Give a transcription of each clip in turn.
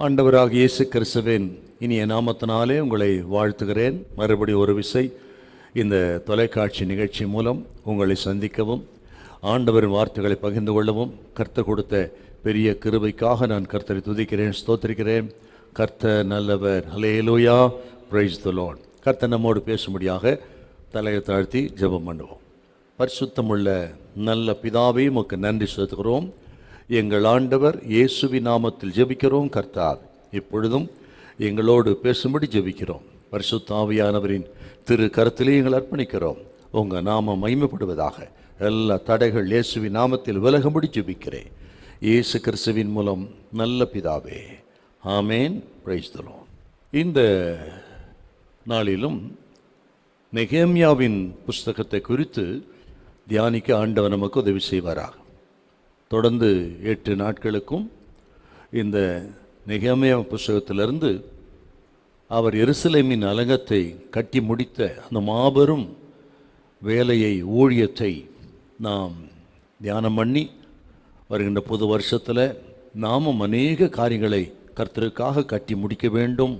ஆண்டவராகிய இயேசு கிறிஸ்துவின் இனிய நாமத்தினாலே உங்களை வாழ்த்துகிறேன். மறுபடி ஒரு விசை இந்த தொலைக்காட்சி நிகழ்ச்சி மூலம் உங்களை சந்திக்கவும் ஆண்டவரின் வார்த்தைகளை பகிர்ந்து கொள்ளவும் கர்த்தர் கொடுத்த பெரிய கிருபைக்காக நான் கர்த்தரை துதிக்கிறேன், ஸ்தோத்திரிக்கிறேன். கர்த்தர் நல்லவர். ஹல்லேலூயா, பிரைஸ் தி லார்ட். கர்த்தர் நம்மோடு பேசும்படியாக தலையை தாழ்த்தி ஜெபம் பண்ணுவோம். பரிசுத்தமுள்ள நல்ல பிதாவே, உமக்கு நன்றி செலுத்துகிறோம். எங்கள் ஆண்டவர் இயேசுவின் நாமத்தில் ஜெபிக்கிறோம். கர்த்தாவே, இப்பொழுதும் எங்களோடு பேசும்படி ஜெபிக்கிறோம். பரிசுத்த ஆவியானவரின் திரு கரத்திலே எங்கள் அர்ப்பணிக்கிறோம். உங்கள் நாமம் மகிமைப்படுவதாக. எல்லா தடைகள் இயேசுவின் நாமத்தில் விலகும்படி ஜெபிக்கிறேன், இயேசு கிறிஸ்துவின் மூலம் நல்ல பிதாவே, ஆமேன். Price the Lord. இந்த நாளிலும் நெகேமியாவின் புஸ்தகத்தை குறித்து தியானிக்க ஆண்டவர் நமக்கு உதவி செய்வாராக. தொடர்ந்து 8 நாட்களுக்கும் இந்த நெகேமியா புஸ்தகத்திலிருந்து அவர் எருசலேமின் அலங்கத்தை கட்டி முடித்த அந்த மாபெரும் வேலையை, ஊழியத்தை நாம் தியானம் பண்ணி வருகின்ற புது வருஷத்தில் நாமும் அநேக காரியங்களை கர்த்தருக்காக கட்டி முடிக்க வேண்டும்,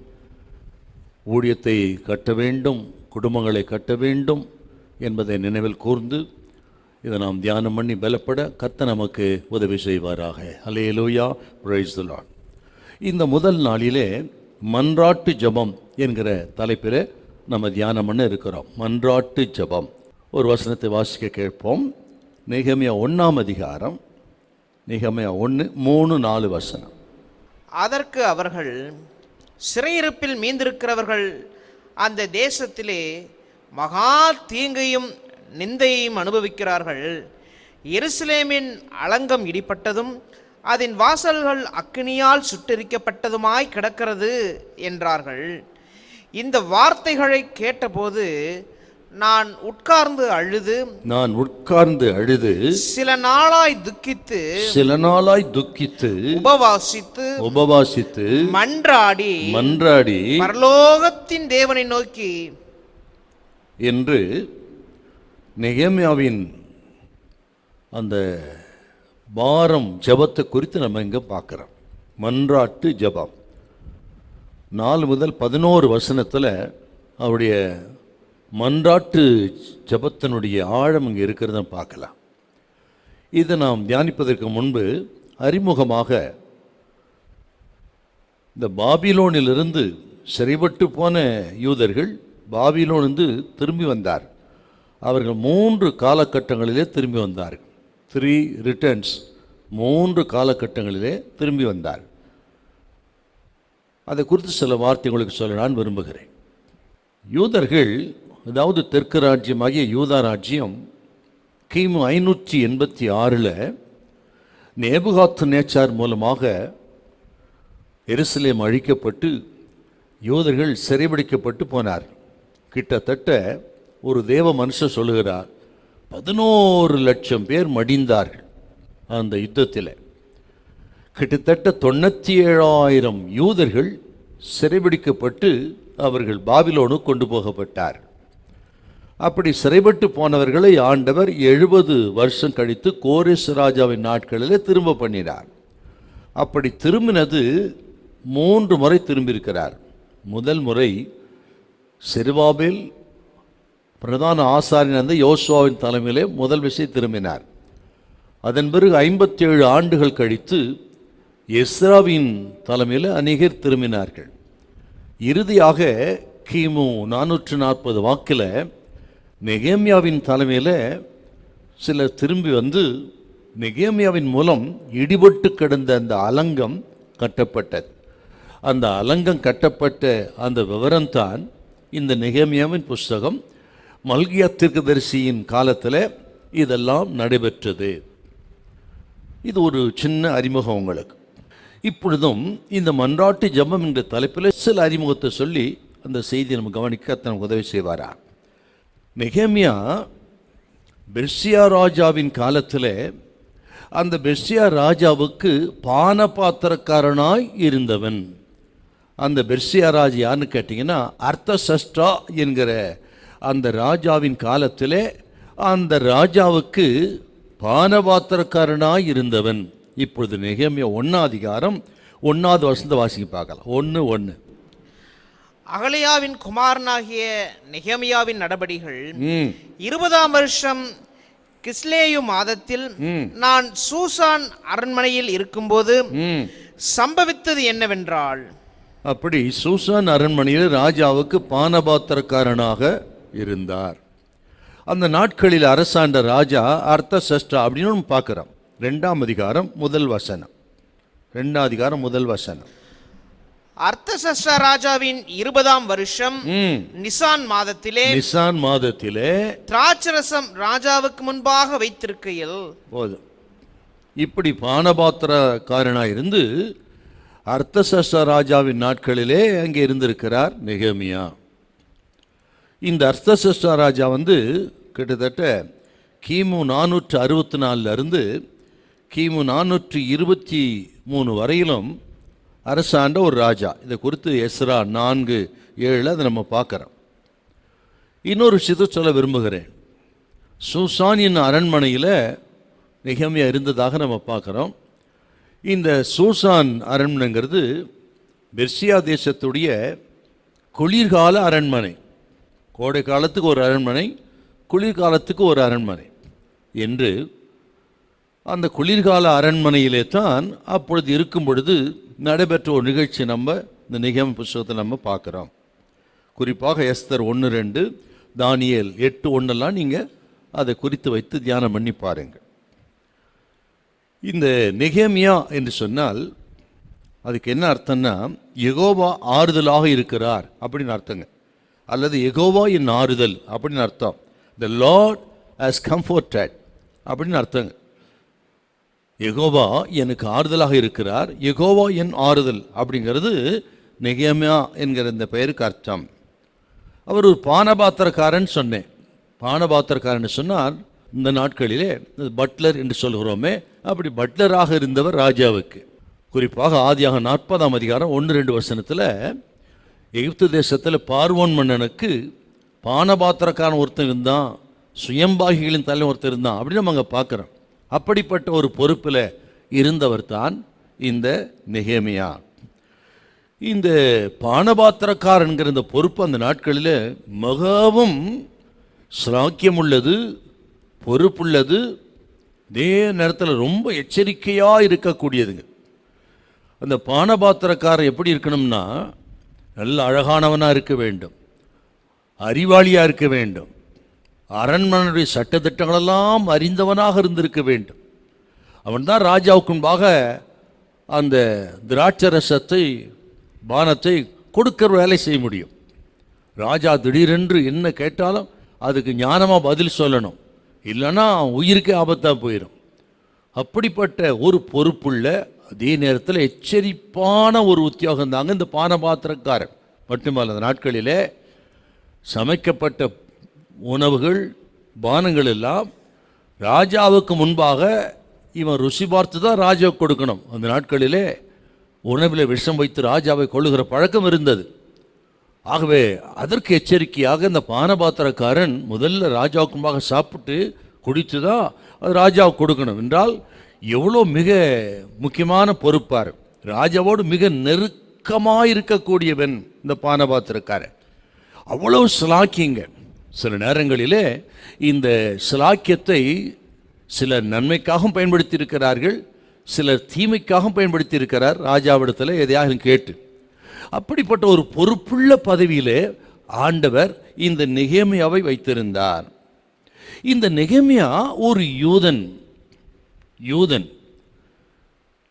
ஊழியத்தை கட்ட வேண்டும், குடும்பங்களை கட்ட வேண்டும் என்பதை நினைவில் கூர்ந்து இதை நாம் தியானம் பண்ணி பலப்பட கர்த்தர் நமக்கு உதவி செய்வாராக. ஹல்லேலூயா, பிரைஸ் தி லார்ட். இந்த முதல் நாளிலே மன்றாட்டு ஜெபம் என்கிற தலைப்பில் நம்ம தியானம் பண்ண இருக்கிறோம். மன்றாட்டு ஜெபம். ஒரு வசனத்தை வாசிக்க கேட்போம். நெகேமியா 1ஆம் அதிகாரம், நெகேமியா 1:3-4 வசனம். அதற்கு அவர்கள், சிறையிருப்பில் மீந்திருக்கிறவர்கள் அந்த தேசத்திலே மகா தீங்கையும் நிந்தையையும் அனுபவிக்கிறார்கள். எருசலேமின் அலங்கம் இடிப்பட்டதும் அதன் வாசல்கள் அக்கினியால் சுட்டெரிக்கப்பட்டதுமாய் கிடக்கிறது என்றார்கள். இந்த வார்த்தைகளை கேட்டபோது நான் உட்கார்ந்து அழுது சில நாளாய் துக்கித்து உபவாசித்து மன்றாடி பரலோகத்தின் தேவனை நோக்கி என்று நெகேமியாவின் அந்த பாரம் ஜெபத்தை குறித்து நம்ம இங்கே பார்க்குறோம். மன்றாட்டு ஜெபம் 4 முதல் 11 வசனத்தில் அவருடைய மன்றாட்டு ஜெபத்தினுடைய ஆழம் இங்கே இருக்கிறத பார்க்கலாம். இதை நாம் தியானிப்பதற்கு முன்பு அறிமுகமாக இந்த பாபிலோனிலிருந்து சிறைப்பட்டு போன யூதர்கள் பாபிலோனிலிருந்து திரும்பி வந்தார். அவர்கள் 3 காலகட்டங்களிலே திரும்பி வந்தார்கள். 3 ரிட்டர்ன்ஸ், 3 காலகட்டங்களிலே திரும்பி வந்தார். அதை குறித்து சில வார்த்தைகளுக்கு சொல்ல நான் விரும்புகிறேன். யூதர்கள், அதாவது தெற்கு ராஜ்யமாகிய யூதா ராஜ்யம் கிமு 586 நேபுகாத்து நேச்சார் மூலமாக எருசலேம் அழிக்கப்பட்டு யூதர்கள் சிறைபிடிக்கப்பட்டு போனார். கிட்டத்தட்ட ஒரு தேவ மனுஷன் சொல்லுகிறார், 11 லட்சம் பேர் மடிந்தார்கள் அந்த யுத்தத்தில். கிட்டத்தட்ட 97,000 யூதர்கள் சிறைபிடிக்கப்பட்டு அவர்கள் பாபிலோனுக்கு கொண்டு போகப்பட்டார். அப்படி சிறைப்பட்டு போனவர்களை ஆண்டவர் 70 வருஷம் கழித்து கோரேஸ் ராஜாவின் நாட்களில் திரும்ப பண்ணினார். அப்படி திரும்பினது 3 முறை திரும்பியிருக்கிறார். முதல் முறை செருபாபேல் பிரதான ஆசாரியன் யோசுவாவின் தலைமையிலே முதல் விஷயம் திரும்பினார். அதன் பிறகு 57 ஆண்டுகள் கழித்து எஸ்ராவின் தலைமையில் அநேகர் திரும்பினார்கள். இறுதியாக கிமு 440 வாக்கில் நெகேமியாவின் தலைமையில் சிலர் திரும்பி வந்து நெகேமியாவின் மூலம் இடிபட்டு கிடந்த அந்த அலங்கம் கட்டப்பட்டது. அந்த அலங்கம் கட்டப்பட்ட அந்த விவரம்தான் இந்த நெகேமியாவின் புஸ்தகம். மல்கியா தீர்க்கதரிசியின் காலத்தில் இதெல்லாம் நடைபெற்றது. இது ஒரு சின்ன அறிமுகம் உங்களுக்கு. இப்பொழுதும் இந்த மன்றாட்டு ஜெபம் என்ற தலைப்பில் சில அறிமுகத்தை சொல்லி அந்த செய்தியை நம்ம கவனிக்க நமக்கு உதவி செய்வாரா. நெகேமியா பெர்சியா ராஜாவின் காலத்தில் அந்த பெர்சியா ராஜாவுக்கு பானபாத்திரக்காரனாய் இருந்தவன். அந்த பெர்சியா ராஜா யாருன்னு கேட்டிங்கன்னா அர்த்தசஷ்டா என்கிற அந்த ராஜாவின் காலத்தில் அந்த ராஜாவுக்கு பானபாத்திரக்காரனாய் இருந்தவன். இப்பொழுது நெகேமியா 1ஆம் அதிகாரம் 1வது வசனத்தை வாசிக்க பார்க்கலாம். 1:1. அகலியாவின் குமாரனாகிய நெகேமியாவின் நடபடிகள் 20ஆம் வருஷம் கிஸ்லேயு மாதத்தில் நான் சூசான் அரண்மனையில் இருக்கும்போது சம்பவித்தது என்னவென்றால், அப்படி சூசான் அரண்மனையில் ராஜாவுக்கு பானபாத்திரக்காரனாக இருந்தார். அந்த நாட்களில் அரசாண்ட ராஜா அர்த்தசஷ்டா அப்படின்னு நம்ம பார்க்கிறோம். 2ஆம் அதிகாரம் முதல் வசனம். 2ஆம் அதிகாரம் முதல் வசனம். அர்த்தசஷ்டா ராஜாவின் 20ஆம் வருஷம் நிசான் மாதத்திலே திராட்சரசம் ராஜாவுக்கு முன்பாக வைத்திருக்கையில் போதும். இப்படி பானபாத்திரக்காரனாக இருந்து அர்த்தசஷ்டா ராஜாவின் நாட்களிலே அங்கே இருந்திருக்கிறார் நெகேமியா. இந்த அர்த்தசஷ்டா ராஜா கிட்டத்தட்ட கிமு 464 இருந்து கிமு 423 வரையிலும் அரசாண்ட ஒரு ராஜா. இதை குறித்து எஸ்ரா 4:7 அதை நம்ம பார்க்குறோம். இன்னொரு விஷயத்தை சொல்ல விரும்புகிறேன். சூசானின் அரண்மனையில் நெகேமியா இருந்ததாக நம்ம பார்க்குறோம். இந்த சூசான் அரண்மனைங்கிறது பெர்சியா தேசத்துடைய குளிர்கால அரண்மனை. கோடை காலத்துக்கு ஒரு அரண்மனை, குளிர்காலத்துக்கு ஒரு அரண்மனை என்று அந்த குளிர்கால அரண்மனையிலே தான் அப்பொழுது இருக்கும் பொழுது நடைபெற்ற ஒரு நிகழ்ச்சி நம்ம இந்த நெகேமியா புத்தகத்தில் நம்ம பார்க்குறோம். குறிப்பாக எஸ்தர் 1:2, தானியேல் 8:1 நீங்கள் அதை குறித்து வைத்து தியானம் பண்ணி பாருங்கள். இந்த நெகேமியா என்று சொன்னால் அதுக்கு என்ன அர்த்தம்னா, யெகோவா ஆறுதலாக இருக்கிறார் அப்படின்னு அர்த்தங்க. அல்லது யெகோவா என் ஆறுதல் அப்படின்னு அர்த்தம். த லார்ட் ஹஸ் கம்ஃபோர்டட் அப்படின்னு அர்த்தங்க. யெகோவா எனக்கு ஆறுதலாக இருக்கிறார், யெகோவா என் ஆறுதல் அப்படிங்கிறது நெகேமியா என்கிற இந்த பெயருக்கு அர்த்தம். அவர் ஒரு பானபாத்திரக்காரன் சொன்னேன். பானபாத்திரக்காரன் சொன்னார் இந்த நாட்களிலே பட்லர் என்று சொல்கிறோமே, அப்படி பட்லராக இருந்தவர் ராஜாவுக்கு. குறிப்பாக ஆதியாக 40ஆம் அதிகாரம் 1-2 வசனத்தில் எகிப்து தேசத்தில் பார்வோன் மன்னனுக்கு பானபாத்திரக்காரன் ஒருத்தன் இருந்தான், சுயம்பாகிகளின் தலைவன் ஒருத்தர் இருந்தான் அப்படின்னு நம்ம அங்கே பார்க்குறோம். அப்படிப்பட்ட ஒரு பொறுப்பில் இருந்தவர் தான் இந்த நெகேமியா. இந்த பானபாத்திரக்காரன்கிற இந்த பொறுப்பு அந்த நாட்களில் மிகவும் சிலாக்கியமுள்ளது, பொறுப்புள்ளது, அதே நேரத்தில் ரொம்ப எச்சரிக்கையாக இருக்கக்கூடியதுங்க. அந்த பானபாத்திரக்காரன் எப்படி இருக்கணும்னா, நல்ல அழகானவனாக இருக்க வேண்டும், அறிவாளியாக இருக்க வேண்டும், அரண்மனையுடைய சட்டத்திட்டங்களெல்லாம் அறிந்தவனாக இருந்திருக்க வேண்டும். அவன்தான் ராஜாவுக்கு முன்பாக அந்த திராட்சரசத்தை பானத்தை கொடுக்கிற வேலை செய்ய முடியும். ராஜா திடீரென்று என்ன கேட்டாலும் அதுக்கு ஞானமாக பதில் சொல்லணும், இல்லைன்னா உயிருக்கே ஆபத்தாக போயிடும். அப்படிப்பட்ட ஒரு பொறுப்புள்ள, அதே நேரத்தில் எச்சரிப்பான ஒரு உத்தியோகம் தாங்க இந்த பானபாத்திரக்காரன். மட்டுமல்ல, அந்த நாட்களிலே சமைக்கப்பட்ட உணவுகள், பானங்கள் எல்லாம் ராஜாவுக்கு முன்பாக இவன் ருசி பார்த்து தான் ராஜாவுக்கு கொடுக்கணும். அந்த நாட்களிலே உணவில் விஷம் வைத்து ராஜாவை கொள்ளுகிற பழக்கம் இருந்தது. ஆகவே அதற்கு எச்சரிக்கையாக இந்த பானபாத்திரக்காரன் முதல்ல ராஜாவுக்கு முன்பாக சாப்பிட்டு குடித்து தான் அது ராஜாவுக்கு கொடுக்கணும். என்றால் எவ்வளோ மிக முக்கியமான பொறுப்பார், ராஜாவோடு மிக நெருக்கமாக இருக்கக்கூடியவன் இந்த பானபாத்திரக்காரன். அவ்வளோ சிலாக்கியங்க. சில நேரங்களிலே இந்த சிலாக்கியத்தை சிலர் நன்மைக்காகவும் பயன்படுத்தி இருக்கிறார்கள், சிலர் தீமைக்காகவும் பயன்படுத்தி இருக்கிறார் ராஜாவிடத்தில் எதையாக கேட்டு. அப்படிப்பட்ட ஒரு பொறுப்புள்ள பதவியிலே ஆண்டவர் இந்த நெகேமியாவை வைத்திருந்தார். இந்த நெகேமியா ஒரு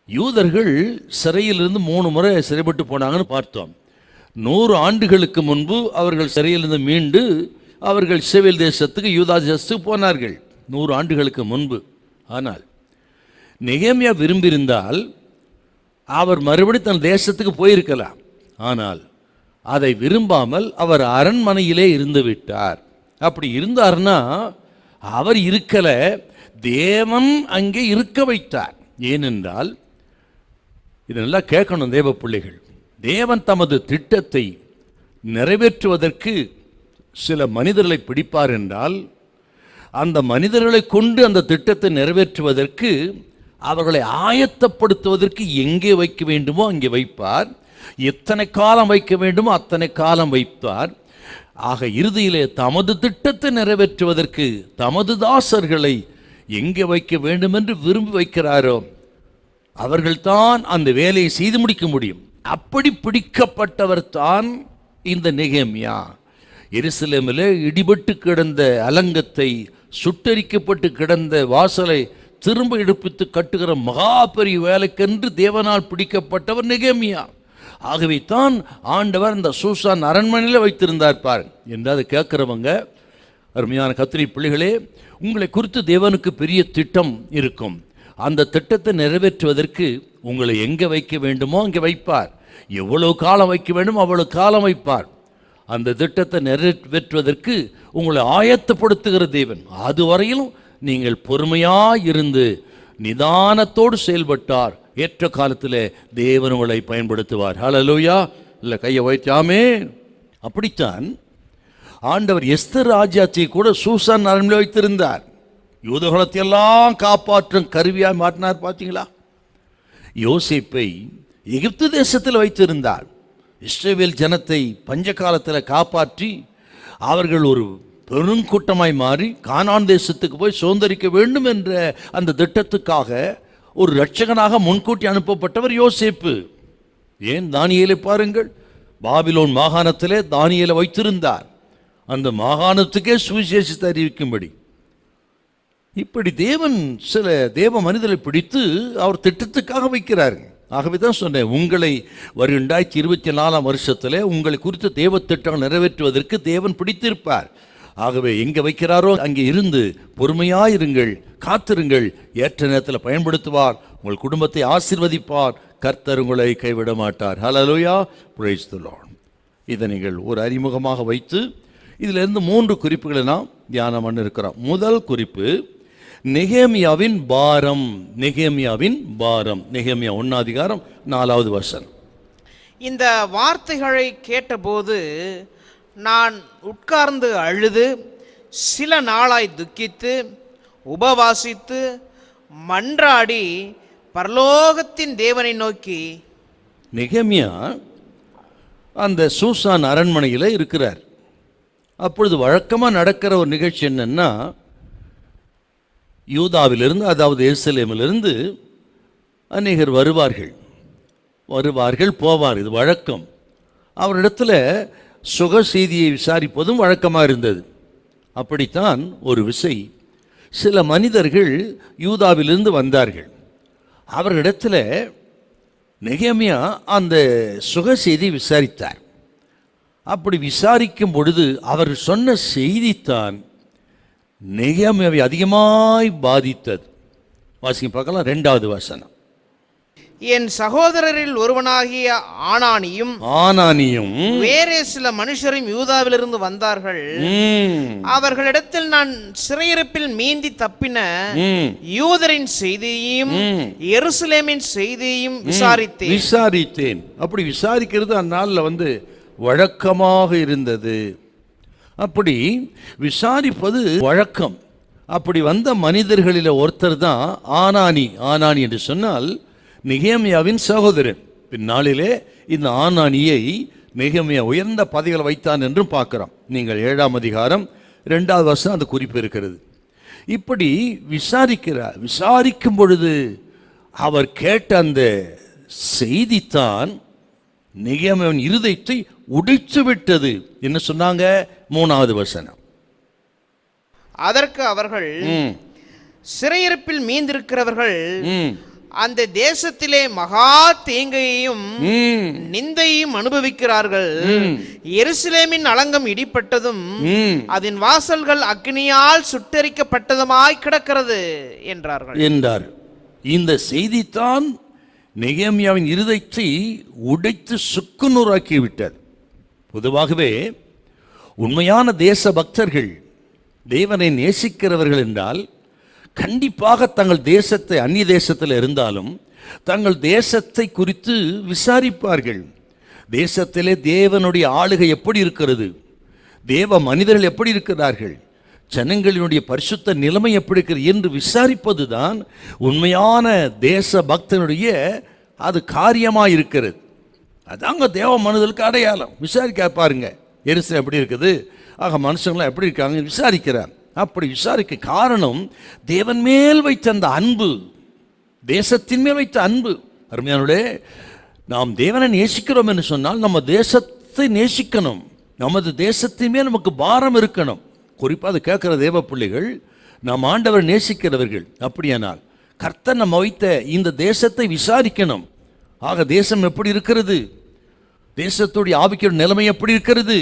யூதர்கள் சிறையிலிருந்து 3 முறை சிறைப்பட்டு போனாங்கன்னு பார்த்தோம். 100 ஆண்டுகளுக்கு முன்பு அவர்கள் சிறையிலிருந்து மீண்டு அவர்கள் இஸ்ரவேல் தேசத்துக்கு, யூதா தேசத்துக்கு போனார்கள் 100 ஆண்டுகளுக்கு முன்பு. ஆனால் நெகேமியா விரும்பியிருந்தால் அவர் மறுபடியும் தன் தேசத்துக்கு போயிருக்கலாம். ஆனால் அதை விரும்பாமல் அவர் அரண்மனையிலே இருந்து விட்டார். அப்படி இருந்தார்னா அவர் இருக்கலை, தேவன் அங்கே இருக்க வைத்தார். ஏனென்றால் இது நல்லா கேட்கணும் தேவ பிள்ளைகள், தேவன் தமது திட்டத்தை நிறைவேற்றுவதற்கு சில மனிதர்களை பிடிப்பார் என்றால், அந்த மனிதர்களை கொண்டு அந்த திட்டத்தை நிறைவேற்றுவதற்கு அவர்களை ஆயத்தப்படுத்துவதற்கு எங்கே வைக்க வேண்டுமோ அங்கே வைப்பார். எத்தனை காலம் வைக்க வேண்டுமோ அத்தனை காலம் வைப்பார். ஆக இறுதியிலே தமது திட்டத்தை நிறைவேற்றுவதற்கு தமது தாசர்களை எங்கே வைக்க வேண்டும் என்று விரும்பி வைக்கிறாரோ அவர்கள்தான் அந்த வேலையை செய்து முடிக்க முடியும். அப்படி பிடிக்கப்பட்டவர் தான் இந்த நெகேமியா. எருசலேமிலே இடிபட்டு கிடந்த அலங்கத்தை, சுட்டரிக்கப்பட்டு கிடந்த வாசலை திரும்ப எடுப்பித்து கட்டுகிற மகா பெரிய வேலைக்கென்று தேவனால் பிடிக்கப்பட்டவர் நெகேமியா. ஆகவே தான் ஆண்டவர் இந்த சூசான் அரண்மனையில் வைத்திருந்தார் பார் என்று அதை கேட்கிறவங்க, அருமையான கர்த்தருடைய பிள்ளைகளே, உங்களை குறித்து தேவனுக்கு பெரிய திட்டம் இருக்கும். அந்த திட்டத்தை நிறைவேற்றுவதற்கு உங்களை எங்கே வைக்க வேண்டுமோ அங்கே வைப்பார். எவ்வளவு காலம் வைக்க வேண்டுமோ அவ்வளவு காலம் வைப்பார். அந்த திட்டத்தை நிறைவேற்றுவதற்கு உங்களை ஆயத்தப்படுத்துகிற தேவன். அதுவரையிலும் நீங்கள் பொறுமையாக இருந்து நிதானத்தோடு செயல்பட்டார் ஏற்ற காலத்தில் தேவன் உங்களை பயன்படுத்துவார். ஹல்லேலூயா. இல்லை கையை வைத்தாமே. அப்படித்தான் ஆண்டவர் எஸ்தர் ராஜாச்சியை கூட சூசான் அரண்மனையில் வைத்திருந்தார். யூதகுலத்தை எல்லாம் காப்பாற்றும் கருவியாக மாற்றினார். பார்த்தீங்களா? யோசேப்பை எகிப்து தேசத்தில் வைத்திருந்தார். இஸ்ரவேல் ஜனத்தை பஞ்ச காலத்தில் காப்பாற்றி அவர்கள் ஒரு பெருங்கூட்டமாய் மாறி கானான் தேசத்துக்கு போய் சுதந்தரிக்க வேண்டும் என்ற அந்த திட்டத்துக்காக ஒரு இரட்சகனாக முன்கூட்டி அனுப்பப்பட்டவர் யோசேப்பு. ஏன் தானியேலை பாருங்கள், பாபிலோன் மாகாணத்திலே தானியேலை வைத்திருந்தார், அந்த மாகாணத்துக்கே சுவிசேஷத்தை அறிவிக்கும்படி. இப்படி தேவன் சில தேவ மனிதரை பிடித்து அவர் திட்டத்துக்காக வைக்கிறார். ஆகவே தான் சொன்னேன், உங்களை வரும் 2024 வருஷத்தில் உங்களை குறித்த தேவ திட்டம் நிறைவேற்றுவதற்கு தேவன் பிடித்திருப்பார். ஆகவே எங்கே வைக்கிறாரோ அங்கே இருந்து பொறுமையாயிருங்கள், காத்திருங்கள். ஏற்ற நேரத்தில் பயன்படுத்துவார், உங்கள் குடும்பத்தை ஆசீர்வதிப்பார். கர்த்தர் உங்களை கைவிட மாட்டார். ஹல்லேலூயா. Praise the Lord. இதை நீங்கள் ஒரு அறிமுகமாக வைத்து இதிலிருந்து 3 குறிப்புகளை நாம் தியானம் பண்ண இருக்கிறோம். முதல் குறிப்பு நெகேமியாவின் பாரம். நெகேமியாவின் பாரம். நெகேமியா 1 அதிகாரம் 4வது வசனம். இந்த வார்த்தைகளை கேட்டபோது நான் உட்கார்ந்து அழுது சில நாளாய் துக்கித்து உபவாசித்து மன்றாடி பரலோகத்தின் தேவனை நோக்கி. நெகேமியா அந்த சூசான் அரண்மனையில் இருக்கிறார். அப்பொழுது வழக்கமாக நடக்கிற ஒரு நிகழ்ச்சி என்னன்னா, யூதாவிலிருந்து, அதாவது எருசலேமிலிருந்து அநேகர் வருவார்கள் போவார். இது வழக்கம். அவரிடத்துல சுக செய்தியை விசாரிப்பதும் வழக்கமாக இருந்தது. அப்படித்தான் ஒரு விசை சில மனிதர்கள் யூதாவிலிருந்து வந்தார்கள். அவர்களிடத்தில் நெகேமியா அந்த சுக செய்தியை விசாரித்தார். அப்படி விசாரிக்கும் பொழுது அவர் சொன்ன செய்தித்தான் நெகேமியாவை அதிகமாய் பாதித்தது. வாசிங்க பார்க்கலாம் 2வது வசனம். என் சகோதரரில் ஒருவனாகிய ஆனானியும் வேறே சில மனுஷரும் யூதாவிலிருந்து வந்தார்கள். அவர்களிடத்தில் நான் சிறையிருப்பில் மீந்தி தப்பின யூதரின் செய்தியையும் எருசலேமின் செய்தியையும் விசாரித்தேன். அப்படி விசாரிக்கிறது அந்நாளில் வழக்கமாக இருந்தது. அப்படி விசாரிப்பது வழக்கம். அப்படி வந்த மனிதர்களில் ஒருத்தர் தான் ஆனானி என்று சொன்னால் நெகேமியாவின் சகோதரன். பின்னாளிலே இந்த ஆனானியை நெகேமியா உயர்ந்த பதவிகளை வைத்தான் என்றும் பார்க்கிறோம். நீங்கள் 7ஆம் அதிகாரம் 2வது வசனம் அந்த குறிப்பு இருக்கிறது. இப்படி விசாரிக்கும் பொழுது அவர் கேட்ட அந்த செய்தித்தான் நெகேமியாவின் இருதயத்தை உடைத்து விட்டது. என்ன சொன்னாங்க? 3வது வசனம். அதற்கு அவர்கள், சிறையிருப்பில் மீந்திருக்கிறவர்கள் அந்த தேசத்திலே மகா தீங்கையும் நிந்தையும் அனுபவிக்கிறார்கள். எருசலேமின் அலங்கம் இடிப்பட்டதும் அதன் வாசல்கள் அக்னியால் சுட்டரிக்கப்பட்டதுமாய் கிடக்கிறது என்றார். இந்த செய்தித்தான் நெகேமியாவின் இருதயத்தை உடைத்து சுக்குநூறாக்கி விட்டது. பொதுவாகவே உண்மையான தேச பக்தர்கள், தேவனை நேசிக்கிறவர்கள் என்றால் கண்டிப்பாக தங்கள் தேசத்தை, அந்நிய தேசத்தில் இருந்தாலும் தங்கள் தேசத்தை குறித்து விசாரிப்பார்கள். தேசத்திலே தேவனுடைய ஆளுகை எப்படி இருக்கிறது, தேவ மனிதர்கள் எப்படி இருக்கிறார்கள், ஜனங்களினுடைய பரிசுத்த நிலைமை எப்படி இருக்கிறது என்று விசாரிப்பதுதான் உண்மையான தேச பக்தனுடைய அது காரியமாக இருக்கிறது. அதாங்க தேவ மனிதர்களுக்கு அடையாளம். விசாரிக்க பாருங்க, எருசலேம் எப்படி இருக்குது, ஆக மனுஷங்களாம் எப்படி இருக்காங்க விசாரிக்கிறார். அப்படி விசாரிக்க காரணம் தேவன் மேல் வைத்த அந்த அன்பு, தேசத்தின் மேல் வைத்த அன்பு. அருமையானவர்களே, நாம் தேவனை நேசிக்கிறோம் என்று சொன்னால் நம்ம தேசத்தை நேசிக்கணும். நமது தேசத்தின் மேல் நமக்கு பாரம் இருக்கணும். குறிப்பாக அது கேட்கிற தேவ பிள்ளைகள் நாம் ஆண்டவர் நேசிக்கிறவர்கள். அப்படியானால் கர்த்தர் நம்ம வைத்த இந்த தேசத்தை விசாரிக்கணும். ஆக தேசம் எப்படி இருக்கிறது, தேசத்துடைய ஆவிக்கிற நிலைமை எப்படி இருக்கிறது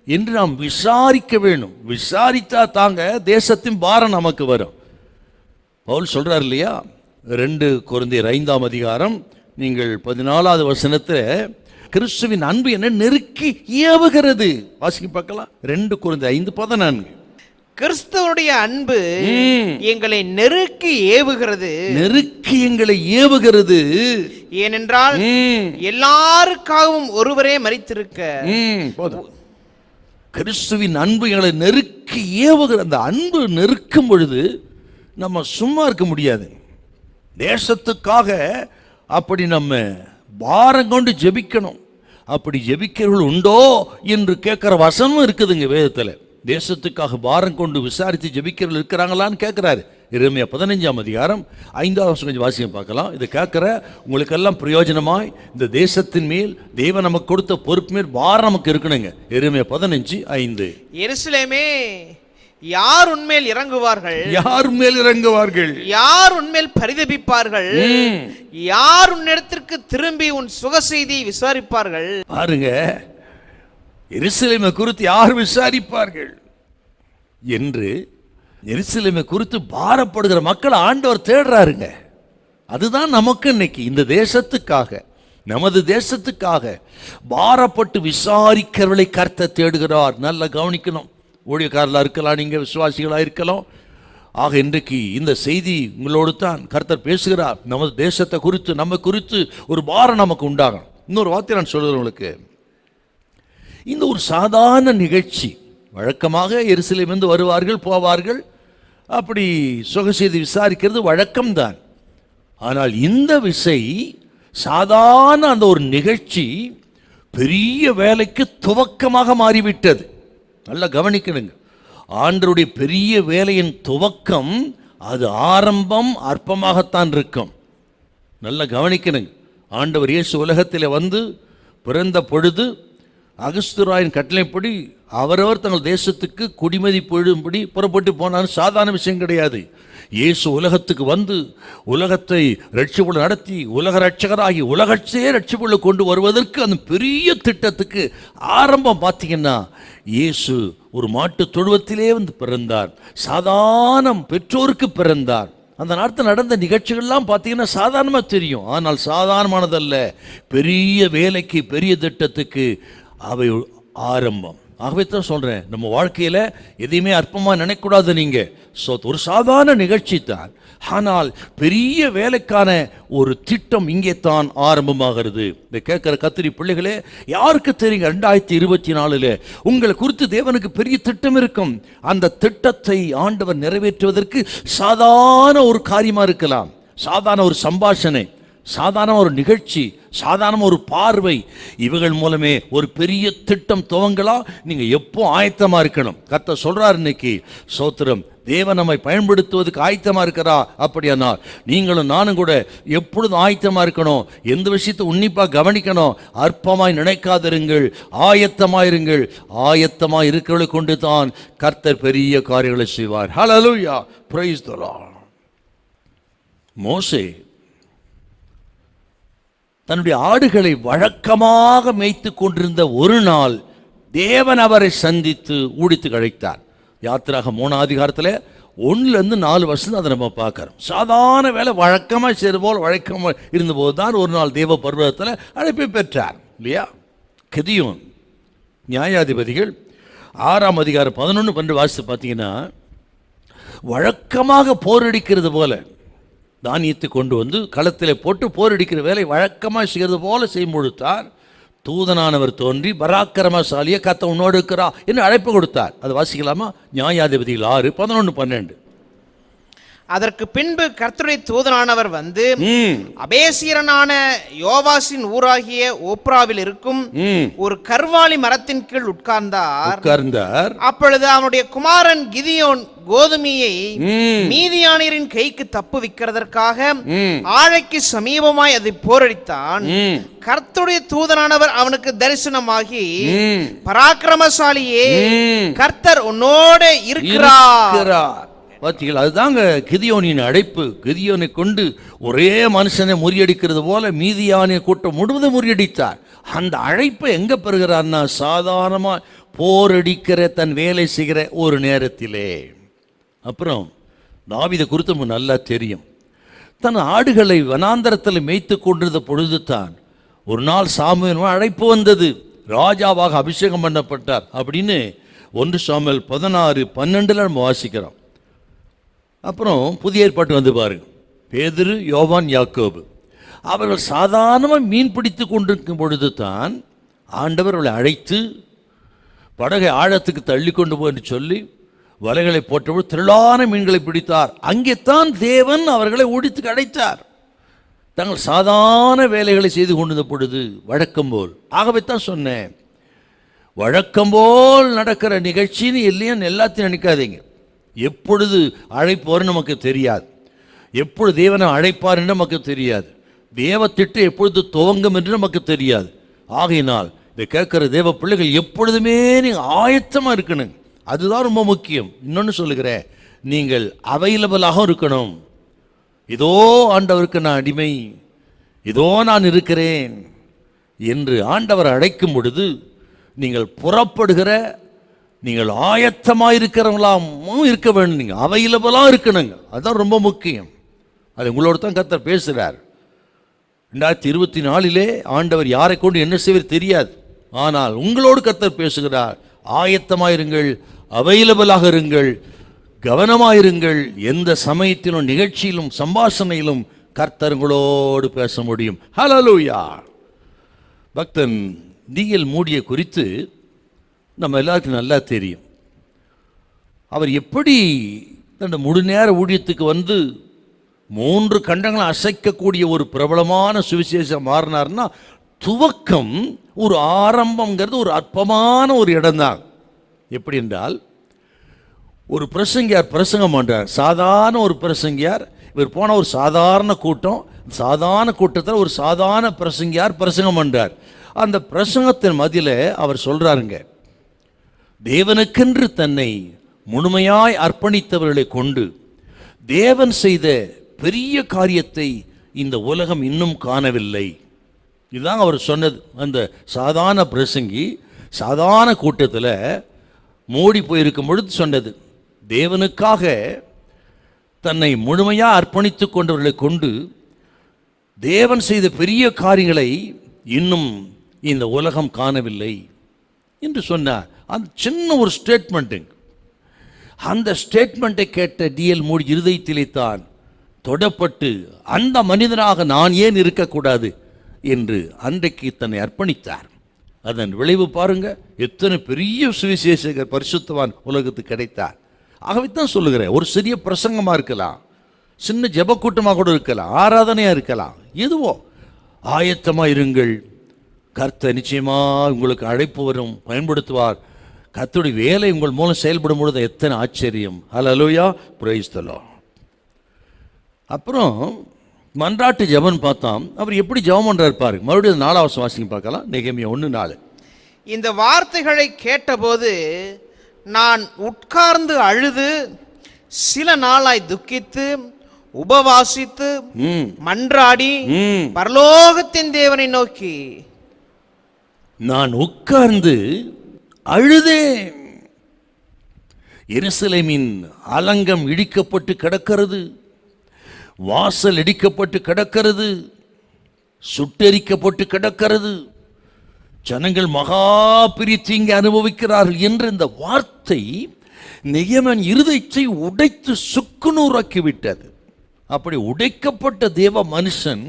என்று நாம் விசாரிக்க வேணும். விசாரித்தா தாங்க தேசத்தின் பாரம் நமக்கு வரும். பவுல் சொல்றார் இல்லையா, 2 கொரிந்தியர் 5ஆம் அதிகாரம் நீங்கள் 14வது வசனத்தில் கிறிஸ்துவின் அன்பு என்ன நெருக்கி ஏவுகிறது. வாசிக்க பார்க்கலாம். 2 கொரிந்தியர் 5:14. கிறிஸ்துவனுடைய அன்பு எங்களை நெருக்கி ஏவுகிறது, நெருக்கி எங்களை ஏவுகிறது. ஏனென்றால் எல்லாருக்காகவும் ஒருவரே மரித்திருக்க. கிறிஸ்துவின் அன்பு எங்களை நெருக்கி ஏவுகிற. அந்த அன்பு நெருக்கும் பொழுது நம்ம சும்மா இருக்க முடியாது. தேசத்துக்காக அப்படி நம்ம பாரம் கொண்டு ஜெபிக்கணும். அப்படி ஜெபிக்கிறவர்கள் உண்டோ என்று கேட்கிற வசனமும் இருக்குதுங்க வேதத்தில். தேசத்துக்காக பாரம் கொண்டு விசாரித்து ஜெபிக்கிறவர்கள் இருக்கிறாங்களான்னு கேட்கிறாரு. எரேமியா 15ஆம் அதிகாரம் 5வது வசனம் கொஞ்சம் வாசிக்க பார்க்கலாம். இதை கேட்கிற உங்களுக்கெல்லாம் பிரயோஜனமாய் இந்த தேசத்தின் மேல் தேவன் நமக்கு கொடுத்த பொறுப்பு மேல் பாரம் நமக்கு இருக்கணுங்க. எரேமியா 15:5. எருசலேமே, யார் உன்மேல் இறங்குவார்கள், யார் மேல் இறங்குவார்கள், யார் உன்மேல் பரிதபிப்பார்கள், யார் உன்னிடத்திற்கு திரும்பி உன் சுக செய்தியை விசாரிப்பார்கள். பாருங்க, எருசலேமை குறித்து யார் விசாரிப்பார்கள் என்று எருசலேமை குறித்து பாரப்படுகிற மக்கள் ஆண்டவர் தேடுறாருங்க. அதுதான் நமக்கு இன்னைக்கு இந்த தேசத்துக்காக, நமது தேசத்துக்காக பாரப்பட்டு விசாரிக்கிறவர்களை கர்த்தர் தேடுகிறார். நல்லா கவனிக்கணும். ஊழியக்காரர்களாக இருக்கலாம், நீங்கள் விசுவாசிகளாக இருக்கலாம். ஆக இன்றைக்கு இந்த செய்தி உங்களோடு தான் கர்த்தர் பேசுகிறார். நமது தேசத்தை குறித்து, நம்ம குறித்து ஒரு பாரம் நமக்கு உண்டாகும். இன்னொரு வார்த்தை நான் சொல்கிறேன் உங்களுக்கு. இந்த ஒரு சாதாரண நிகழ்ச்சி, வழக்கமாக எருசலேமிலிருந்து வருவார்கள் போவார்கள், அப்படி சுக செய்தி விசாரிக்கிறது வழக்கம்தான். ஆனால் இந்த விசை சாதாரண அந்த ஒரு நிகழ்ச்சி பெரிய வேலைக்கு துவக்கமாக மாறிவிட்டது. நல்லா கவனிக்கணுங்க. ஆண்டவருடைய பெரிய வேலையின் துவக்கம், அது ஆரம்பம் அற்பமாகத்தான் இருக்கும். நல்லா கவனிக்கணுங்க. ஆண்டவர் இயேசு உலகத்தில் வந்து பிறந்த பொழுது அகஸ்துராயின் கட்டளைப்படி அவரவர் தங்கள் தேசத்துக்கு குடிமதி பொழும்படி புறப்பட்டு போனார். சாதாரண விஷயம் கிடையாது. இயேசு உலகத்துக்கு வந்து உலகத்தை ரட்சிப்புள்ள நடத்தி உலக ரட்சகராகி உலகத்தையே ரட்சிப்புள்ள கொண்டு வருவதற்கு அந்த பெரிய திட்டத்துக்கு ஆரம்பம் பார்த்தீங்கன்னா, இயேசு ஒரு மாட்டு தொழுவத்திலே வந்து பிறந்தார். சாதாரண பெற்றோருக்கு பிறந்தார். அந்த நேரத்தில் நடந்த நிகழ்ச்சிகள்லாம் பார்த்தீங்கன்னா சாதாரணமாக தெரியும். ஆனால் சாதாரணமானதல்ல. பெரிய வேலைக்கு, பெரிய திட்டத்துக்கு அவை ஆரம்பம். ஆகவே தான் சொல்கிறேன், நம்ம வாழ்க்கையில் எதையுமே அற்பமாக நினைக்கக்கூடாது. நீங்கள் ஒரு சாதாரண நிகழ்ச்சி தான், ஆனால் பெரிய வேலைக்கான ஒரு திட்டம் இங்கே தான் ஆரம்பமாகிறது. இதை கேட்குற கத்திரி பிள்ளைகளே, யாருக்கு தெரியுங்க 2024 உங்களை குறித்து தேவனுக்கு பெரிய திட்டம் இருக்கும். அந்த திட்டத்தை ஆண்டவர் நிறைவேற்றுவதற்கு சாதாரண ஒரு காரியமாக இருக்கலாம், சாதாரண ஒரு சம்பாஷணை, சாதாரண ஒரு நிகழ்ச்சி, சாதாரண ஒரு பார்வை, இவைகள் மூலமே ஒரு பெரிய திட்டம் துவங்கலாம். நீங்கள் எப்போ ஆயத்தமாக இருக்கணும். கர்த்தர் சொல்கிறார் இன்னைக்கு, சோத்திரம், தேவன் நம்மை பயன்படுத்துவதற்கு ஆயத்தமாக இருக்கிறா. அப்படியானால் நீங்களும் நானும் கூட எப்பொழுதும் ஆயத்தமாக இருக்கணும். எந்த விஷயத்தை உன்னிப்பாக கவனிக்கணும். அற்பமாய் நினைக்காதிருங்கள், ஆயத்தமாயிருங்கள். ஆயத்தமாக இருக்கிறவர்களை கொண்டு தான் கர்த்தர் பெரிய காரியங்களை செய்வார். Hallelujah, praise the Lord. மோசே தன்னுடைய ஆடுகளை வழக்கமாக மேய்த்து கொண்டிருந்த ஒரு நாள் தேவன் அவரை சந்தித்து ஊழித்து அழைத்தார். யாத்திராகமம் 3ஆம் அதிகாரத்தில் 1-4 வருஷம் அதை நம்ம பார்க்குறோம். சாதாரண வேலை வழக்கமாக செய்வது போல் வழக்கமாக இருந்தபோது தான் ஒரு நாள் தேவ பர்வதத்தில் அழைப்பை பெற்றார் இல்லையா. கிதியோன் நியாயாதிபதிகள் 6ஆம் அதிகாரம் 11-12 வாசித்து பார்த்தீங்கன்னா, வழக்கமாக போரடிக்கிறது போல தானியத்தை கொண்டு வந்து களத்தில் போட்டு போரடிக்கிற வேலை வழக்கமாக செய்கிறது போல செய்யும் பொழுதுதான் தூதனானவர் தோன்றி பராக்கிரமசாலியை கர்த்தர் உன்னோடு இருக்கிறா என்று அழைப்பு கொடுத்தார். அது வாசிக்கலாமா? நியாயாதிபதிகள் 6, 11, 12. அதற்கு பின்பு கர்த்தருடைய தூதனானவர் வந்து அபேசியரனான யோவாசின் ஊராகிய ஓப்ராவில் இருக்கும் ஒரு கர்வாலி மரத்தின் கீழ் உட்கார்ந்தார். அப்பொழுது அவனுடைய குமாரன் கிதியோன் கோதுமையை மீதியானியரின் கைக்கு தப்புவிக்கிறதற்காக ஆழைக்கு சமீபமாய் அதை போரடித்தான். கர்த்தருடைய தூதனானவர் அவனுக்கு தரிசனமாகி, பராக்கிரமசாலியே, கர்த்தர் உன்னோட இருக்கிறார். பார்த்தீங்களா? அதுதாங்க கிதியோனின் அழைப்பு. கிதியோனை கொண்டு ஒரே மனுஷனை முறியடிக்கிறது போல மீதியானிய கூட்டம் முழுவதும் முறியடித்தார். அந்த அழைப்பை எங்க பெறுகிறார்னா, சாதாரணமா போரடிக்கிற தன் வேலை செய்கிற ஒரு நேரத்திலே. அப்புறம் தாவீதை குறித்து நமக்கு நல்லா தெரியும். தன் ஆடுகளை வனாந்தரத்தில் மேய்த்து கொண்டிருந்த பொழுது தான் ஒரு நாள் சாமுவேல் அழைப்பு வந்தது. ராஜாவாக அபிஷேகம் பண்ணப்பட்டார் அப்படின்னு 1 சாமுவேல் 16:12 நம்ம வாசிக்கிறோம். அப்புறம் புதிய ஏற்பாட்டு வந்து பாருங்க, பேதுரு, யோவான், யாக்கோபு அவர்கள் சாதாரணமாக மீன் பிடித்து கொண்டிருக்கும் பொழுது தான் ஆண்டவர் அவளை அழைத்து படகை ஆழத்துக்கு தள்ளி கொண்டு போய் என்று சொல்லி வலைகளை போட்டபோது திரளான மீன்களை பிடித்தார். அங்கே தான் தேவன் அவர்களை ஒடித்து அடைத்தார். தாங்கள் சாதாரண வேலைகளை செய்து கொண்டிருந்த பொழுது வழக்கம் போல். ஆகவே தான் சொன்னேன், வழக்கம் போல் நடக்கிற நிகழ்ச்சின்னு இல்லையான்னு எல்லாத்தையும் நினைக்காதீங்க. எப்பொழுது அழைப்பு வரும் நமக்கு தெரியாது. எப்பொழுது தேவனை அழைப்பார் என்று நமக்கு தெரியாது. தேவ திட்டம் எப்பொழுது துவங்கும் என்று நமக்கு தெரியாது. ஆகையினால் இதை கேட்கிற தேவ பிள்ளைகள் எப்பொழுதுமே நீங்கள் ஆயத்தமாக இருக்கணும். அதுதான் ரொம்ப முக்கியம். இன்னொன்று சொல்லுகிறேன், நீங்கள் அவைலபிளாக இருக்கணும். இதோ ஆண்டவருக்கு நான் அடிமை, இதோ நான் இருக்கிறேன் என்று ஆண்டவர் அழைக்கும் பொழுது நீங்கள் புறப்படுகிற, நீங்கள் ஆயத்தமாக இருக்கிறவங்களாகவும் இருக்க வேண்டும். நீங்கள் அவைலபிளாக இருக்கணுங்க. அதுதான் ரொம்ப முக்கியம். அது உங்களோட தான் கர்த்தர் பேசுகிறார். 2024 ஆண்டவர் யாரை கொண்டு என்ன செய்வது தெரியாது. ஆனால் உங்களோடு கர்த்தர் பேசுகிறார். ஆயத்தமாயிருங்கள், அவைலபிளாக இருங்கள், கவனமாயிருங்கள். எந்த சமயத்திலும், நிகழ்ச்சியிலும், சம்பாஷணையிலும் கர்த்தர்களோடு பேச முடியும். ஹல்லேலூயா. பக்தன் டிஎல் மூடியை குறித்து நம்ம எல்லாருக்கும் நல்லா தெரியும். அவர் எப்படி தன்னுடைய முழு நேர ஊழியத்துக்கு வந்து 3 கண்டங்களை அசைக்கக்கூடிய ஒரு பிரபலமான சுவிசேஷம் மாறினார்னா, துவக்கம், ஒரு ஆரம்பங்கிறது ஒரு அற்பமான ஒரு இடம்தான். எப்படி என்றால், ஒரு பிரசங்கியார் பிரசங்கம் பண்றார். சாதாரண ஒரு பிரசங்கியார். இவர் போன ஒரு சாதாரண கூட்டம், சாதாரண கூட்டத்தில் ஒரு சாதாரண பிரசங்கியார் பிரசங்கம் பண்றார். அந்த பிரசங்கத்தின் மத்தியில் அவர் சொல்றாருங்க, தேவனுக்கென்று தன்னை முழுமையாய் அர்ப்பணித்தவர்களை கொண்டு தேவன் செய்த பெரிய காரியத்தை இந்த உலகம் இன்னும் காணவில்லை. இதுதான் அவர் சொன்னது. அந்த சாதாரண பிரசங்கி சாதாரண கூட்டத்தில் மூடி போயிருக்கும் பொழுது சொன்னது, தேவனுக்காக தன்னை முழுமையாக அர்ப்பணித்து கொண்டவர்களை கொண்டு தேவன் செய்த பெரிய காரியங்களை இன்னும் இந்த உலகம் காணவில்லை என்று சொன்னார். அந்த சின்ன ஒரு ஸ்டேட்மெண்ட்டுங்க. அந்த ஸ்டேட்மெண்ட்டை கேட்ட டிஎல் மூடி இருதயத்திலே தான் தொடப்பட்டு, அந்த மனிதனாக நான் ஏன் இருக்கக்கூடாது என்று அன்றைக்கு தன்னை அர்ப்பணித்தார். அதன் விளைவு பாருங்க, எத்தனை பெரிய சுவிசேஷகர், பரிசுத்தவான் உலகத்துக்கு கிடைத்தார். ஆகவே தான் சொல்லுகிறேன், ஒரு சிறிய பிரசங்கமாக இருக்கலாம், சின்ன ஜெபக்கூட்டமாக கூட இருக்கலாம், ஆராதனையாக இருக்கலாம், எதுவோ ஆயத்தமாக இருங்கள். கர்த்தர் நிச்சயமாக உங்களுக்கு அழைப்பு வரும், பயன்படுத்துவார். கர்த்தருடைய வேலை உங்கள் மூலம் செயல்படும் பொழுது எத்தனை ஆச்சரியம். ஹல்லேலூயா, பிரைஸ் தி லார்ட். அப்புறம் மன்றாட்டு ஜெபம் பார்த்தோம். அவர் எப்படி ஜெபம் பண்றாரு பாருங்க. மறுபடியும் 4வது வாசிங்க பார்க்கலாம். நெகேமியா 1:4. இந்த வார்த்தைகளை கேட்டபோது நான் உட்கார்ந்து அழுது சில நாளாய் துக்கித்து உபவாசித்து மன்றாடி பரலோகத்தின் தேவனை நோக்கி நான் உட்கார்ந்து அழுதேன். எருசலேமின் அலங்கம் இடிக்கப்பட்டு கிடக்கிறது, வாசல் இடிக்கப்பட்டு கிடக்கிறது, சுட்டெரிக்கப்பட்டு கிடக்கிறது, ஜனங்கள் மகா பெரிய தீங்கை அனுபவிக்கிறார்கள் என்ற இந்த வார்த்தை நெகேமியாவின் இருதயத்தை உடைத்து சுக்குநூறாக்கிவிட்டது. அப்படி உடைக்கப்பட்ட தேவ மனுஷன்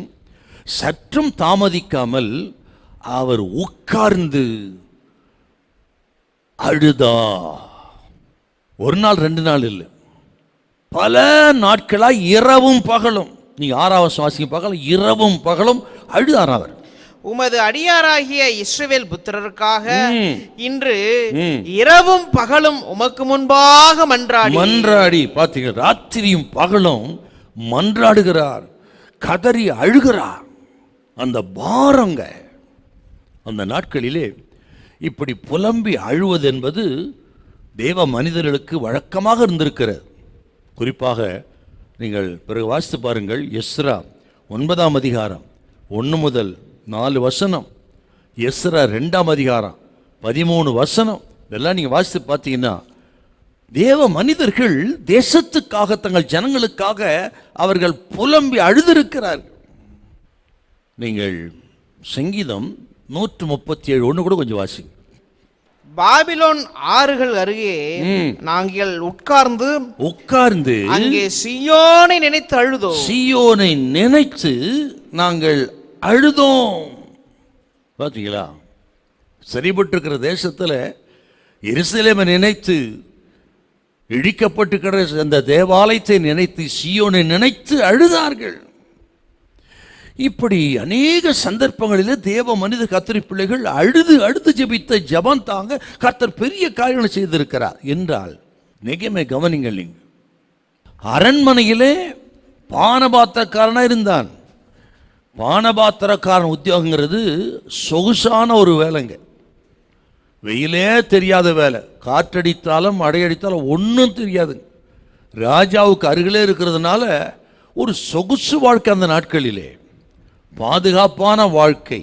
சற்றும் தாமதிக்காமல் அவர் உட்கார்ந்து அழுதா. ஒரு நாள் 2 நாள் இல்லை, பல நாட்களா இரவும் பகலும். நீங்க 6ஆவது வாசிக்க பார்க்கலாம், இரவும் பகலும் அழுதார் அவர். உமது அடியாராகிய இஸ்ரவேல் புத்திரருக்காக இன்று இரவும் பகலும் உமக்கு முன்பாக மன்றாடி பாத்தீங்க, ராத்திரியும் பகலும் மன்றாடுகிறார், கதறி அழுகிறார். அந்த பாரங்க அந்த நாட்களிலே இப்படி புலம்பி அழுவது என்பது தேவ மனிதர்களுக்கு வழக்கமாக இருந்திருக்கிறது. குறிப்பாக நீங்கள் பிறகு வாசித்து பாருங்கள், எஸ்ரா 9ஆம் அதிகாரம் 1 முதல் 4 வசனம், எஸ்ரா 2ஆம் அதிகாரம் 13 வசனம், இதெல்லாம் நீங்கள் வாசித்து பார்த்தீங்கன்னா தேவ மனிதர்கள் தேசத்துக்காக, தங்கள் ஜனங்களுக்காக அவர்கள் புலம்பி அழுதிருக்கிறார்கள். நீங்கள் சங்கீதம் 137:1 கூட கொஞ்சம் வாசிங்க. பாபிலோன் ஆறுகள் அருகே நாங்கள் உட்கார்ந்து அங்கே சீயோனை நினைத்து அழுதோம். சீயோனை நினைத்து நாங்கள் அழுதோம். பார்த்தீங்களா, சரிபட்டிருக்கிற தேசத்துல எருசலேமை நினைத்து, இடிக்கப்பட்டு கிடந்த அந்த தேவாலயத்தை நினைத்து, சீயோனை நினைத்து அழுதார்கள். இப்படி அநேக சந்தர்ப்பங்களிலே தேவ மனித கர்த்தர் பிள்ளைகள் அழுது ஜெபித்த ஜெபம் தாங்க கர்த்தர் பெரிய காரியங்களை செய்திருக்கிறார் என்றால், நெகேமியா கவனிங்கள், நீங்க அரண்மனையிலே பானபாத்திரக்காரனா இருந்தான். பானபாத்திரக்காரன் உத்தியோகங்கிறது சொகுசான ஒரு வேலைங்க, வெயிலே தெரியாத வேலை, காற்றடித்தாலும் அடையடித்தாலும் ஒன்றும் தெரியாதுங்க. ராஜாவுக்கு அருகிலே இருக்கிறதுனால ஒரு சொகுசு வாழ்க்கை அந்த நாட்களிலே, பாதுகாப்பான வாழ்க்கை.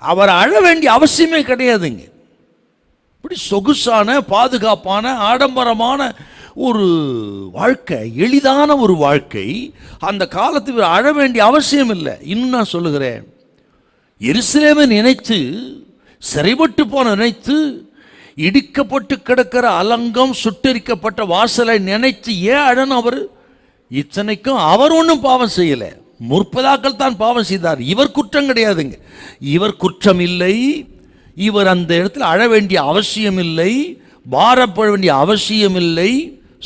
அவர் அழ வேண்டிய அவசியமே கிடையாதுங்க. இப்படி சொகுசான, பாதுகாப்பான, ஆடம்பரமான ஒரு வாழ்க்கை, எளிதான ஒரு வாழ்க்கை. அந்த காலத்தில் அழ வேண்டிய அவசியம் இல்லை. இன்னும் நான் சொல்லுகிறேன், எருசலேமை நினைத்து, சிறைப்பட்டு போன நினைத்து, இடிக்கப்பட்டு கிடக்கிற அலங்கம், சுட்டரிக்கப்பட்ட வாசலை நினைத்து ஏன் அழணும் அவர்? இத்தனைக்கும் அவர் ஒன்றும் பாவம் செய்யலை, முற்பதாக்கள் தான் பாவம் செய்தார். இவர் குற்றம் கிடையாதுங்க, இவர் குற்றம் இல்லை. இவர் அந்த இடத்துல அழ வேண்டிய அவசியம் இல்லை, பாரப்பட வேண்டிய அவசியம் இல்லை.